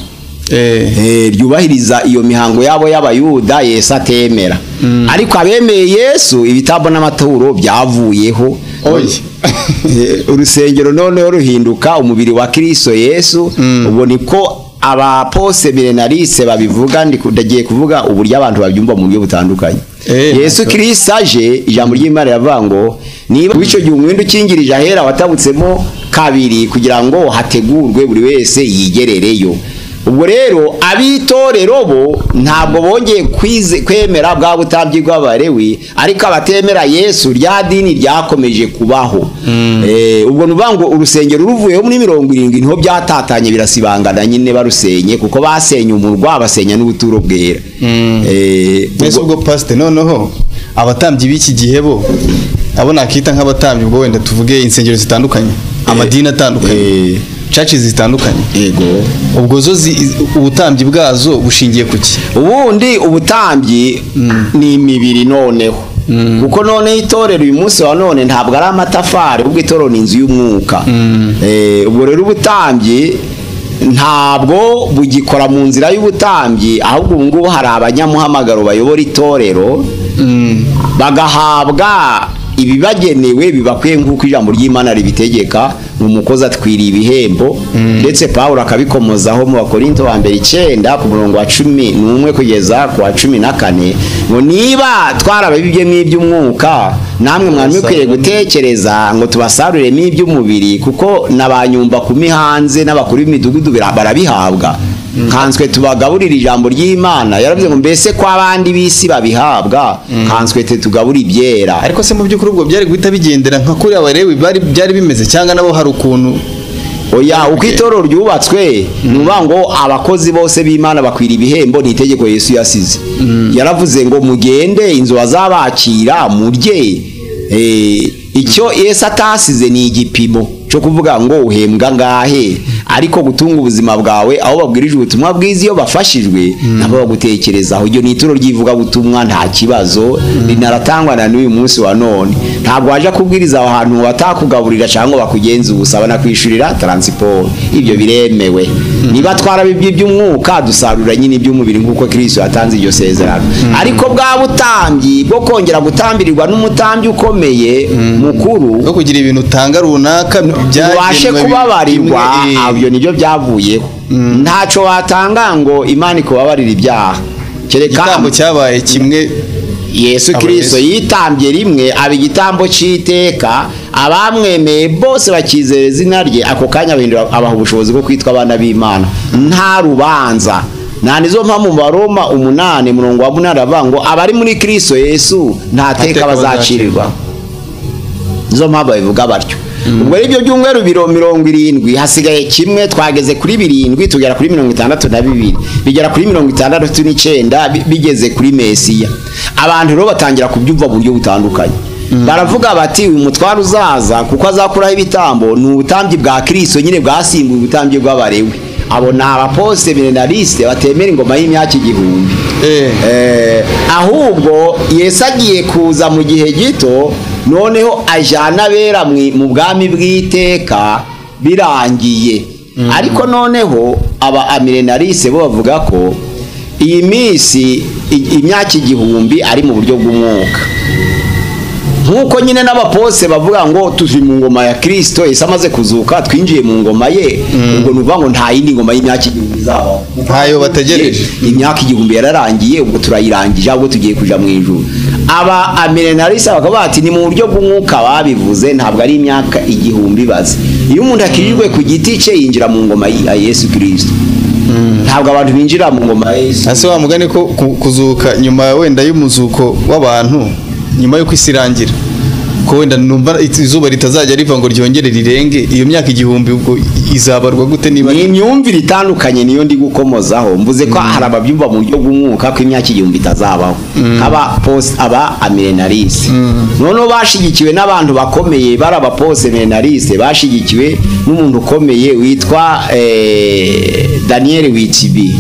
Ryubahiriza iyo mihango yabo y'Abayuda Yesu atemera. Ariko abemeye Yesu ibitambo n'amaturo byavuyeho. Urusengero noneho ruhinduka umubiri wa Kristo Yesu. Ubwo niko abapose milenariste babivuga, ndagiye kuvuga uburyo abantu babyumva mu buryo butandukanye. Yesu Kristo aje, ijambo ry'Imana yavuga ngo niba wico gihe umwenda ukingirije ahera watabutsemo kabiri kugira ngo hategurwe buri wese yigerereyo. Ubwo rero abitorero bo ntabwo bongeye kwemera bwa butambyi bw'Abalewi, ariko abatemera Yesu rya dini ryakomeje kubaho. Ubwo nuvuga ngo urusengero ruvuyeho muri 70 niho byatatanye birasibangana nyine barusenye, kuko basenye umurwa basenya n'ubuturo bwera. Yesu ubwo pastor, noneho abatambyi b'iki gihe bo abo nakita nk'abatambyi, ubwo wenda tuvuge insengero zitandukanye, amadini atandukanye, churches zitandukanye. Yego. Ubwo zo ubutambyi bwazo bushingiye kuki? Ubundi ubutambyi ni imibiri noneho. Kuko none itorero uyu munsi wa none ntabwo ari amatafari, ubwo itorero ni inzu y'umwuka. Ubwo rero ubutambyi ntabwo bugikora mu nzira y'ubutambyi, ahubwo ubu ngubu hari abanyamuhamagaro bayobora itorero bagahabwa ibibagenewe bibakwiye nk'uko ijambo ry'Imana ribitegeka. Umukozi atwiriye ibihembo, ndetse Paulo akabikomozaho mu Bakorinto wa mbere 9 ku murongo wa 11 kugeza ku wa 14 ngo niba twarabibye n'iby'umwuka namwe mwari mukwiye gutekereza ngo tubasaruremo iby'umubiri, kuko nabanyumba kumihanze n'abakuru b'imidugudu barabihabwa. Kanswe tubagaburira ijambo ry'Imana, yaravuze ngo mbese ko abandi bisi babihabwa, kanswe tugabura ibyera. Ariko se mu by'ukuri ubwo byari guhita bigendera nka kuri Abalewi byari bimeze, cyangwa nabo hari ukuntu? Oya, uko itorero ryubatswe nuvuga ngo abakozi bose b'Imana bakwira ibihembo, ni itegeko Yesu yasize. Yaravuze ngo mugende inzu bazabakira murye. Icyo Yesu atasize ni igipimo cyo kuvuga ngo uhembwa ngahe, ariko gutunga ubuzima bwawe aho babwirije ubutumwa bwiza iyo bafashijwe nabo bagutekerezaho. Iryo ni ituro ryivuga butumwa, nta kibazo, rinaratangwa na n'uyu munsi wa none. Ntabwo waje kubwiriza ahantu batakugaburira cyangwa bakugenza ubusaba na kwishurira transport, ibyo biremewe. Niba twarabibye by'umwuka dusarura nyine iby'umubiri nk'uko Kristo yatanze iryo sezerano. Ariko bwa butambyi bwo kongera gutambirirwa n'umutambyi ukomeye mukuru, no kugira ibintu utanga runaka byashe kubabarirwa, abyo nibyo byavuyeho. Ntaco watanga ngo Imana ikubabarira ibyaha, kereka igitambo cyabaye kimwe. Yesu Kristo yitambye rimwe aba igitambo cy'iteka, abamwemeye bose bakizera izina rye, ako kanya bahindura abaha ubushobozi bwo kwitwa abana b'Imana nta rubanza. Nizo mpamvu mu Baroma 8:8 avuga ngo abari muri Kristo Yesu nta teka bazacirirwa. Nizo mpamvu bivuga batyo. Ubwo ribyo by'umweru 70 hasigaye kimwe, twageze kuri 7 tugera kuri 62 bigera kuri 69 bigeze kuri Mesiya. Abantu rero batangira kubyumva buryo butandukanye. Baravuga bati uyu mutwaro uzaza kuko azakuraho ibitambo ni ubutambyi bwa Kristo nyine bwasimbuye ubutambyi bw'Abalewi. Abo ni abaposte milenariste batemera ingoma y'imyaka 1000. Ahubwo Yesu agiye kuza mu gihe gito, noneho ajana bera mu bwami bw'iteka birangiye. Ariko noneho aba milenariste bo bavuga ko iyi minsi imyaka 1000 ari mu buryo bw'umwuka, nkuko nyine n'abapose bavuga ngo tuzi mu ngoma ya Kristo Yesu amaze kuzuka twinjiye mu ngoma ye. Ubwo nuvuga ngo nta yindi ngoma y'imyaka 1000 izabaho. Ntayo bategereje. Imyaka igihumbi yararangiye, ubwo turayirangije, ahubwo tugiye kuja mu ijuru. Aba amenenarisa bakaba bati ni mu buryo bw'umwuka babivuze, ntabwo ari imyaka igihumbi bazi. Iyo umuntu akirijwe ku giti cye yinjira mu ngoma ya Yesu Kristo. Ntabwo abantu binjira mu ngoma ya Yesu. Ase wa mugane ko kuzuka nyuma wenda y'umuzuko w'abantu, nyuma yo kwisirangira ko wenda numva izuba ritazajya riva ngo ryongere rirenge, iyo myaka igihumbi ubwo izabarwa gute? Niba ni imyumvire itandukanye niyo ndi gukomozaho, mvuze ko hari ababyumva mu buryo bw'umwuka ko imyaka igihumbi itazabaho, aba amenenarisi. Noneho bashigikiwe n'abantu bakomeye, bari aba post amenenarisi bashigikiwe n'umuntu ukomeye witwa Daniel Witibi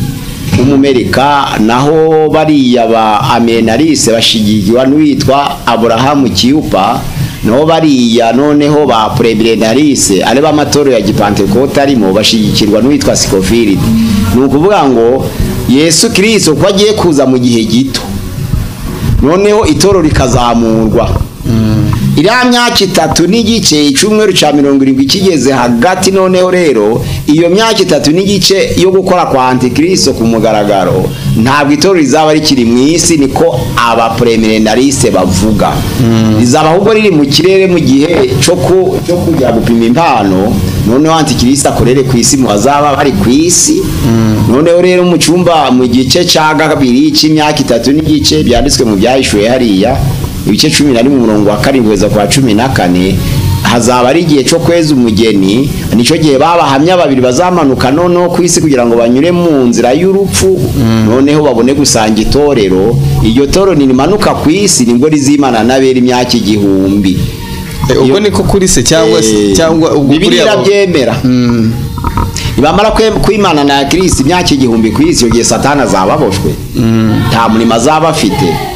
umumerika, naho bariya ba amenenarisi bashigikiwe n'uwitwa Abraham Kiyupa, no bariya noneho ba prebenarisi ale b'amatoro ya gipantekote arimo bashigikirwa n'uwitwa Scofield. Ni ukuvuga ngo Yesu Kristo ko agiye kuza mu gihe gito, noneho itoro rikazamurwa. Iriya myaka 3 n'igice, icumweru ca 70 kigeze hagati, noneho rero iyo myaka 3 n'igice yo gukora kwa Antikristo ku mugaragaro, ntabwo itoro rizaba rikiri mu isi, niko aba premenariste bavuga. Rizaba ahubwo riri mu kirere mu gihe cyo kujya gupima impano, noneho Antikristo akorere ku isi, mu bazaba bari ku isi. Noneho rero mu cyumba mu gice ca 2 cy'imyaka 3 n'igice byanditswe mu byahishuye hariya ibice 11 umurongo wa 7 kugeza kwa 14, hazaba ari igihe cyo kweza umugeni. Nico gihe babahamya babiri bazamanuka noneho ku isi kugira ngo banyure mu nzira y'urupfu, noneho babone gusanga itorero. Iryo toro nimanuka ku isi nibwo rizimana nabera imyaka igihumbi. Ubwo niko kuri se cyangwa ubwo kuri byemera. Ibamara kwimana na Kristo imyaka igihumbi ku isi, yogiye Satana zababoshwe, nta murimo azaba afite.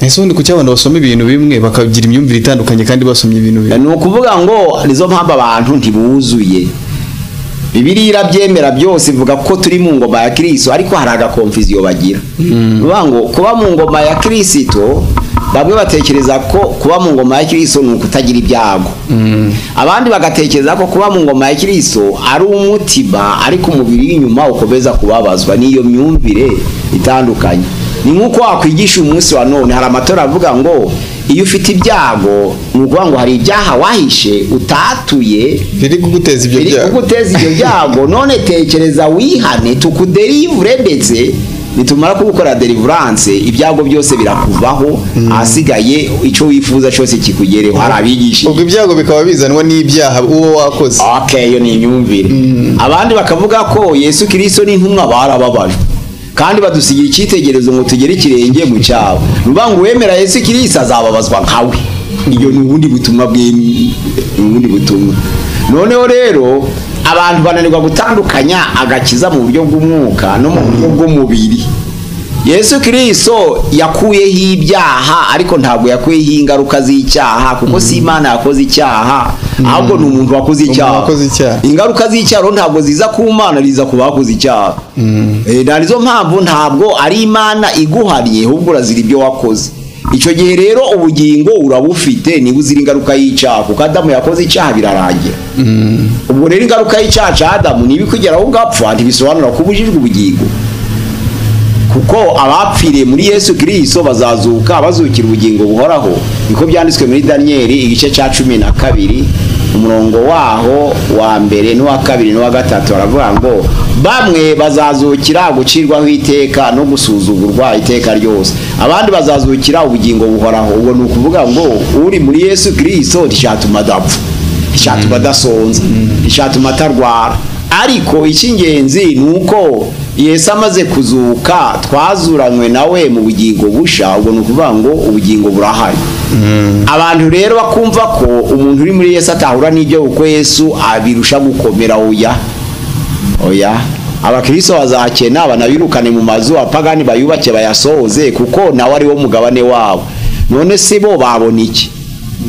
Ese undi kuki abantu basoma ibintu bimwe bakagira imyumvire itandukanye kandi basomye ibintu bimwe? Ni ukuvuga ngo nizo mpamvu abantu ntibuzuye. Bibiliya irabyemera byose, ivuga ko turi mu ngoma ya Kristo, ariko hari agakonfuziyo bagira. Nuvuga ngo kuba mu ngoma ya Kristo, bamwe batekereza ko kuba mu ngoma ya Kristo ni ukutagira ibyago. Abandi bagatekereza ko kuba mu ngoma ya Kristo ari umutima, ariko umubiri w'inyuma ukomeza kubabazwa. Niyo myumvire itandukanye. Ni nkuko wakwigisha umunsi wa none, hari amatora avuga ngo iyo ufite ibyago nukuvuga ngo hari ibyaha wahishe utatuye biri kuguteza ibyo byago, none tekereza wihane tukuderivure, ndetse nitumara gukora deliverance ibyago byose birakuvaho, asigaye icyo wifuza cyose kikugereho. Hari abigisha ubwo ibyago bikaba bizanwa n'ibyaha uwo wakoze. Okay, yo ni imyumvire. Abandi bakavuga ko Yesu Kristo ni intumwa barababajwe, kandi badusigira icyitegerezo ngo tugere ikirenge mu cyabo. Nuvuga ngo wemera Yesu Kristo azababazwa nkawe. Iyo ni ubundi butumwa ubundi butumwa. Noneho rero abantu bananirwa gutandukanya agakiza mu buryo bw'umwuka no mu buryo bw'umubiri. Yesu Kristo yakuyeho ibyaha, ariko ntabwo yakuyeho ingaruka z'icyaha, kuko si Imana yakoze icyaha, ahubwo ni umuntu wakoze icyaha. Ingaruka z'icyaha ntabwo ziza ku Mana, riza ku bakoze icyaha. Nizo mpamvu ntabwo ari Imana iguhariye, ahubwo urazira ibyo wakoze. Icyo gihe rero ubugingo urabufite, niba uzira ingaruka y'icyaha, kuko Adamu yakoze icyaha birarangira. Ubwo rero ingaruka y'icyaha cya Adamu niba ikugeraho ugapfa, ntibisobanura ko ubujijwe ubugingo, kuko abapfiriye muri Yesu Kristo bazazuka, bazukira ubugingo buhoraho. Niko byanditswe muri Daniel igice cya 12 umurongo waho wa mbere n'uwa kabiri n'uwa gatatu, baravuga ngo bamwe bazazukira gucirwaho iteka no gusuzugurwa iteka ryose, abandi bazazukira ubugingo buhoraho. Ubwo ni ukuvuga ngo uri muri Yesu Kristo ntishатuma adapfa, ntishатuma adasonza, ntishатuma atarwara. Ariko icy'ingenzi ni uko Yesu amaze kuzuka twazuranywe nawe mu bugingo busha. Ubwo ni ukuvuga ngo ubugingo burahari. Abantu rero bakumva ko umuntu uri muri Yesu atahura n'ibyo, uko Yesu abirusha gukomera. Oya, abakristo bazakena banabirukane mu mazu, apagani bayubake bayasohoze, kuko nawe ari wo mugabane wabo. None se bo babona iki?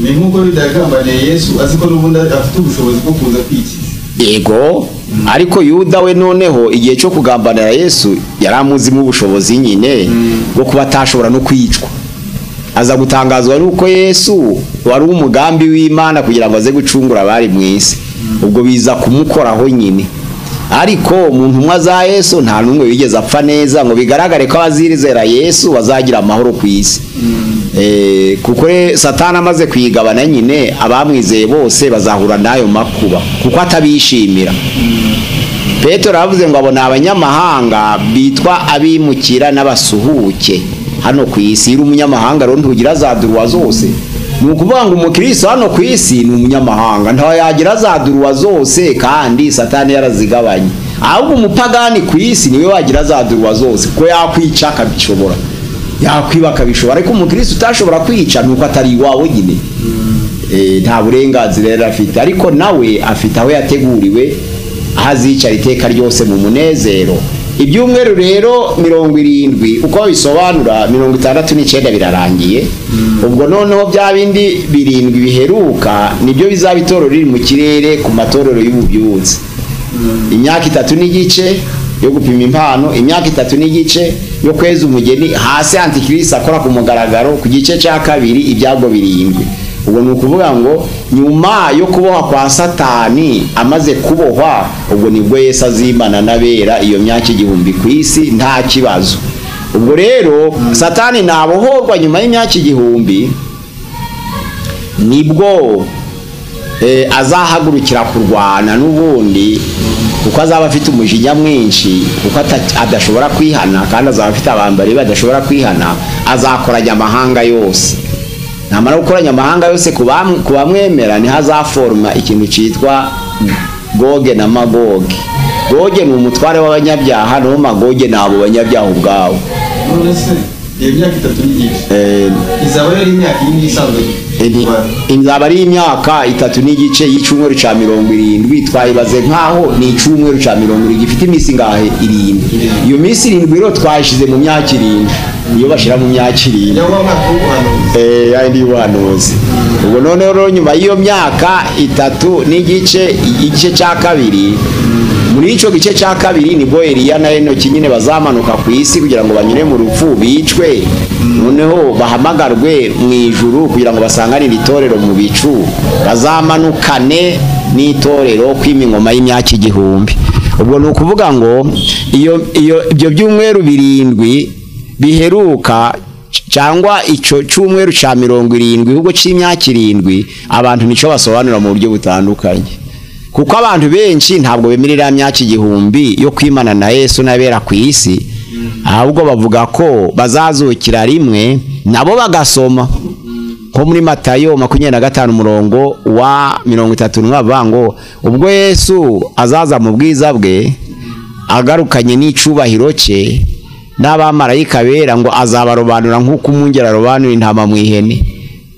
Ni nkuko bidagambaniye Yesu aziko n'ubundi afite ubushobozi bwo kuza kwikiza. Yego, ariko Yuda we noneho igihe cyo kugambanira Yesu yaramuzimo ubushobozi nyine bwo kuba atashobora no kwicwa. Aza gutangazwa nuko Yesu wari umugambi w'Imana kugira ngo aze gucungura abari mu isi. Ubwo biza kumukoraho nyine. ariko umuntu umwe za Yesu nta numwe wigeze apfa neza ngo bigaragare ko abazirizera Yesu bazagira amahoro ku isi. Kuko Satani amaze kwigabana nyine abamwizeye bose bazahura nayo makuba kuko atabishimira. Petero yavuze ngo abona abanyamahanga bitwa abimukira n'abasuhuke hano ku isi. Iri umunyamahanga rero ntugira zaduruwa zose. Ni ukuvuga ngo umukristo hano ku isi ni umunyamahanga ntaho yagira zaduruwa zose kandi Satani yarazigabanye. Ahubwo umupagani ku isi niwe wagira zaduruwa zose kuko yakwica akabishobora, yakwiba akabishobora, ariko umukristo utashobora kwica nuko atari iwawe nyine. Nta burenganzira rero afite, ariko nawe afite aho yateguriwe ahazicara iteka ryose mu munezero. Ibyumweru rero 70 uko bisobanura 69 birarangiye. Ubwo noneho bya bindi 7 biheruka nibyo bizaba itorero riri mu kirere ku matorero y'ububyutse. Imyaka 3 n'igice yo gupima impano, imyaka 3 n'igice yo kweza umugeni, hasi antikristo akora ku mugaragaro ku gice cya kabiri ibyago 7. Ubwo ni ukuvuga ngo nyuma yo kuboha kwa Satani amaze kubohwa, ubwo nibwo Yesu azimana n'abera iyo myaka 1000 ku isi nta kibazo. Ubwo rero Satani nabohorwa nyuma y'imyaka 1000 nibwo azahagurukira kurwana n'ubundi, kuko azaba afite umujinya mwinshi, kuko adashobora kwihana kandi azaba afite abambari badashobora kwihana. Azakoranya amahanga yose, namara gukoranya amahanga yose kubamwemera ni hazaforma ikintu cyitwa Goge na Magoge. Goge ni umutware w'abanyabyaha, no Magoge nabo banyabyaha ubwabo. Imyaka 3 n'igice izaba ari imyaka yindi isanzwe. Inzaba ari imyaka 3 n'igice y'icumweru ca 70. Twayibaze nkaho ni icumweru ca 70 gifite imisi ngahe 7. Iyo misi 7 rero twashize mu myaka 7. Iyo bashira mu myaka 7 yandi ubuhanuzi. Ubwo none rero nyuma y'iyo myaka 3 n'igice, igice cya kabiri, muri ico gice cya kabiri nibwo Eliya na Enoki nyine bazamanuka ku isi kugira ngo banyure mu rupfu bicwe, noneho bahamagarwe mu ijuru kugira ngo basanganire itorero mu bicu, bazamanukane n'itorero kwima ingoma y'imyaka 1000. Ubwo ni ukuvuga ngo ibyo byumweru 7 biheruka cyangwa ico cyumweru ca 70 ahubwo c'imyaka 7 abantu nico basobanura mu buryo butandukanye, kuko abantu benshi ntabwo bemerera myaka 1000 yo kwimana na Yesu nabera ku isi, ahubwo bavuga ko bazazukira rimwe nabo bagasoma ko muri Matayo 25 umurongo wa 30 bavango ubwo Yesu azaza mu bwiza bwe agarukanye n'icubahiro cye n'abamarayika bera ngo azabarobanura nk'uko umungera robanura intama mu ihene.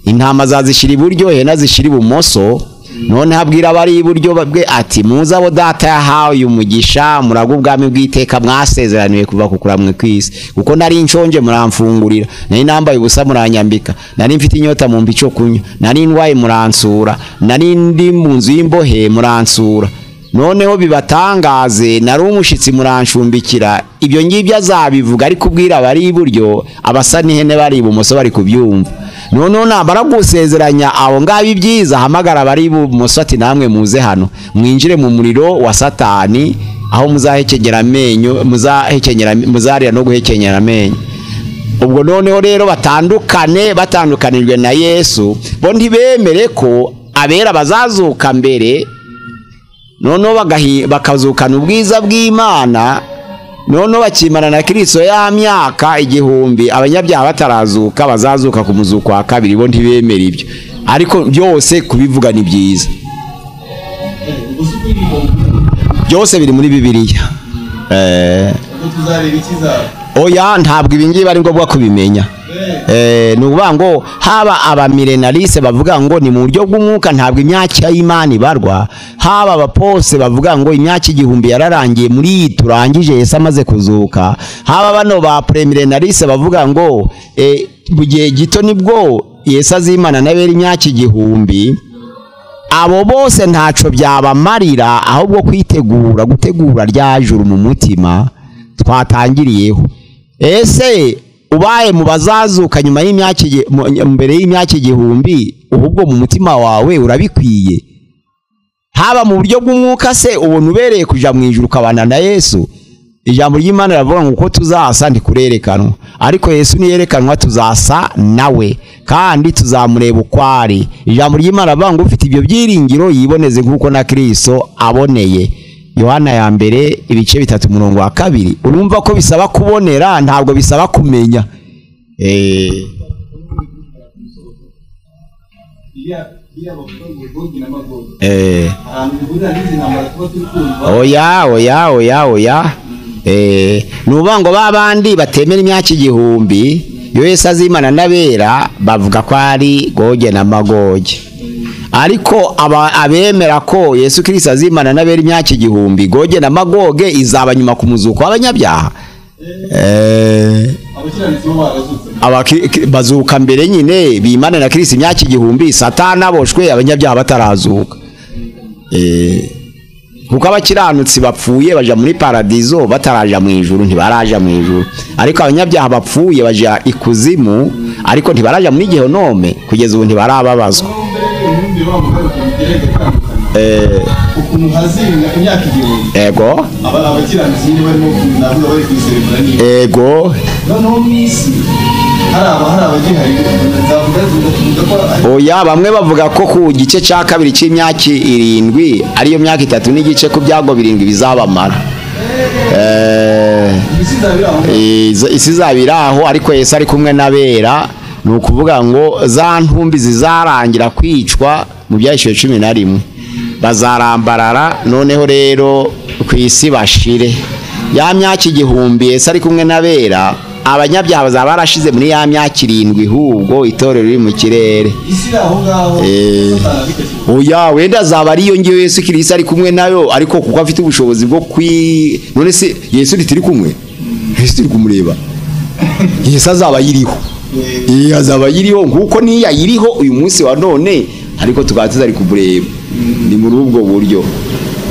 Intama zazishira iburyo, ihene zishira ibumoso. None habwira bari iburyo bwe ati muza abo data yahawe umugisha muraga ubwami bw'iteka mwasezeraniwe kuva kukuramwe kwisi, kuko nari nshonje muramfungurira, nari nambaye ubusa muranyambika, nari mfite inyota mu mbico kunywa, nari ndwaye muransura, nari ndi mu nzu y'imbohe muransura. Noneho bibatangaze nari umushitsi murancumbikira. Ibyo ngibyo azabivuga ari kubwira bari iburyo, abasa n'ihene bari ibumoso bari kubyumva. Noneho nabara gusezeranya abo ngabi byiza hamagara bari ibumoso ati namwe muze hano mwinjire mu muriro wa Satani aho muzahekegera amenyo, muzarira no guhekenyera amenyo. Ubwo noneho rero batandukanijwe na Yesu, bo ntibemere ko abera bazazuka mbere, noneho bakazukana ubwiza bw'Imana, noneho bakimana na Kristo ya myaka 1000 abanyabyaha batarazuka bazazuka ku muzuko wa kabiri. Bo ntibemera ibyo, ariko byose kubivuga ni byiza, byose biri muri Bibiliya. Oya ntabwo ibingibi ari ngombwa kubimenya. Nukuvuga ngo haba abamilenaliste bavuga ngo ni mu buryo bw'umwuka ntabwo imyaka y'Imana ibarwa, haba abapose bavuga ngo imyaka 1000 yararangiye muri turangije Yesu amaze kuzuka, haba bano ba premilenaliste bavuga ngo bugiye gito nibwo Yesu azimana n'abera imyaka 1000. Abo bose ntaco byabamarira ahubwo gutegura rya juru mu mutima twatangiriyeho. Ese ubaye mu bazazuka nyuma y'imyaka mbere y'imyaka 1000 ahubwo mu mutima wawe urabikwiye? haba mu buryo bw'umwuka se ubona ubereye kuja mu ijuru ukabana na Yesu. Ijambo ry'Imana riravuga ngo uko tuzasa ntikurerekanwa, ariko Yesu niyerekanwa tuzasa nawe kandi tuzamureba ukwari. Ijambo ry'Imana riravuga ngo ufite ibyo byiringiro yiboneze nk'uko na Kristo aboneye. Yohana ya mbere ibice 3:2. Urumva ko bisaba kubonera, ntabwo bisaba kumenya. Oya. Nuvuga ngo babandi batemera imyaka 1000 Yesu azimana n'abera bavuga ko ari Goge na Magoge. Ariko abemera ko Yesu Kristo azimana n'abera imyaka 1000 Goge na Magoge izaba nyuma ku muzuko w'abanyabyaha. Bazuka mbere nyine bimana na Kristo imyaka 1000 Satani aboshwe abanyabyaha batarazuka. Kuko abakiranutsi bapfuye baja muri paradizo bataraja mu ijuru, ntibaraja mu ijuru. Ariko abanyabyaha bapfuye baja ikuzimu, ariko ntibaraja muri Gehonome kugeza ubu ntibarababazwa. Ego ego oya, bamwe bavuga ko ku gice cya kabiri cy'imyaka 7 ariyo myaka 3 n'igice ku byago 7 bizabamara. Isi zabiraho, ariko Yesu ari kumwe n'abera. Nukuvuga ngo za ntumbi zizarangira kwicwa mu byahishwe 11 bazarambarara, noneho rero ku isi bashire. Ya myaka 1000 Yesu ari kumwe n'abera, abanyabyaha bazaba barashize muri ya myaka 7 hubwo itorero riri mu kirere. Oya, wenda zaba ariyo ngiyo Yesu Kristo ari kumwe nayo, ariko kuko afite ubushobozi bwo none se Yesu ritiri kumwe, Yesu turi kumureba, Yesu azaba yiriho. Azaba yiriho nkuko niya yiriho uyu munsi wa none, ariko tukaba ari kumureba. Ni muri ubwo buryo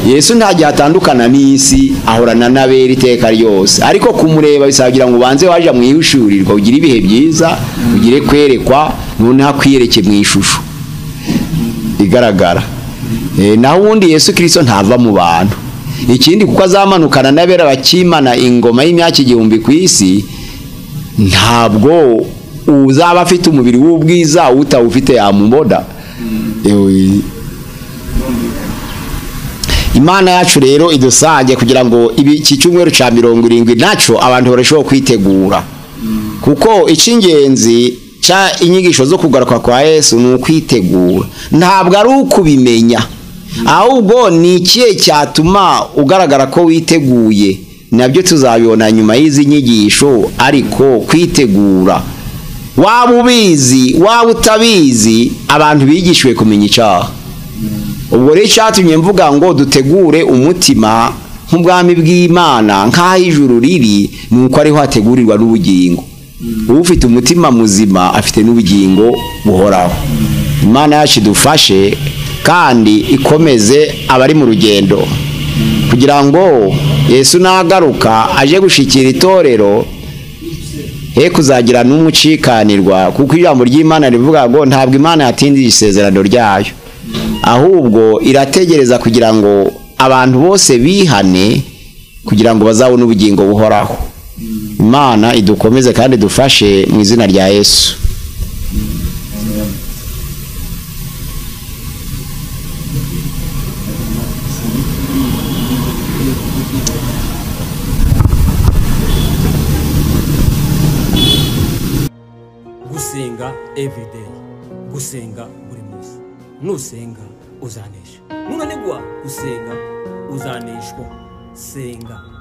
Yesu ntajya atandukana n'isi, ahorana n'abera iteka ryose, ariko kumureba bisagira ngo ubanze waje mu ihushurirwa ugira ibihe byiza, ugire kwerekwa, none hakwiyereke mu ishusho igaragara. Naho ubundi Yesu Kristo ntava mu bantu. Ikindi kuko azamanukana n'abera bakimana ingoma y'imyaka 1000 ku isi, ntabwo uzaba afite umubiri w'ubwiza utawufite yamuboda. Imana yacu rero idusange kugira ngo iki cyumweru ca 70 naco abantu barusheho kwitegura, kuko icingenzi cha inyigisho zo kugaruka kwa Yesu ni ukwitegura, ntabwo ari ukubimenya, ahubwo ni ikihe cyatuma ugaragara ko witeguye. Nabyo tuzabibona nyuma y'izi nyigisho, ariko kwitegura, waba ubizi waba utabizi, abantu bigishwe kumenya icyaha. Ubwo rero cyatumye mvuga ngo dutegure umutima nk'ubwami bw'Imana, nk'aho ijuru riri, nuko ariho hategurirwa n'ubugingo. Ufite umutima muzima afite n'ubugingo buhoraho. Imana yacu idufashe kandi ikomeze abari mu rugendo, kugira ngo Yesu nagaruka aje gushikira itorero he kuzagira n'umucikanirwa, kuko ijambo ry'Imana rivuga ngo ntabwo Imana yatindije isezerano ryayo, ahubwo irategereza kugira ngo abantu bose bihane, kugira ngo bazabone ubugingo buhoraho. Imana idukomeze kandi dufashe mu izina rya Yesu. Gusenga everyday, gusenga buri munsi. Nusenga uzanesha, nunanigwa gusenga uzaneshwa. Senga.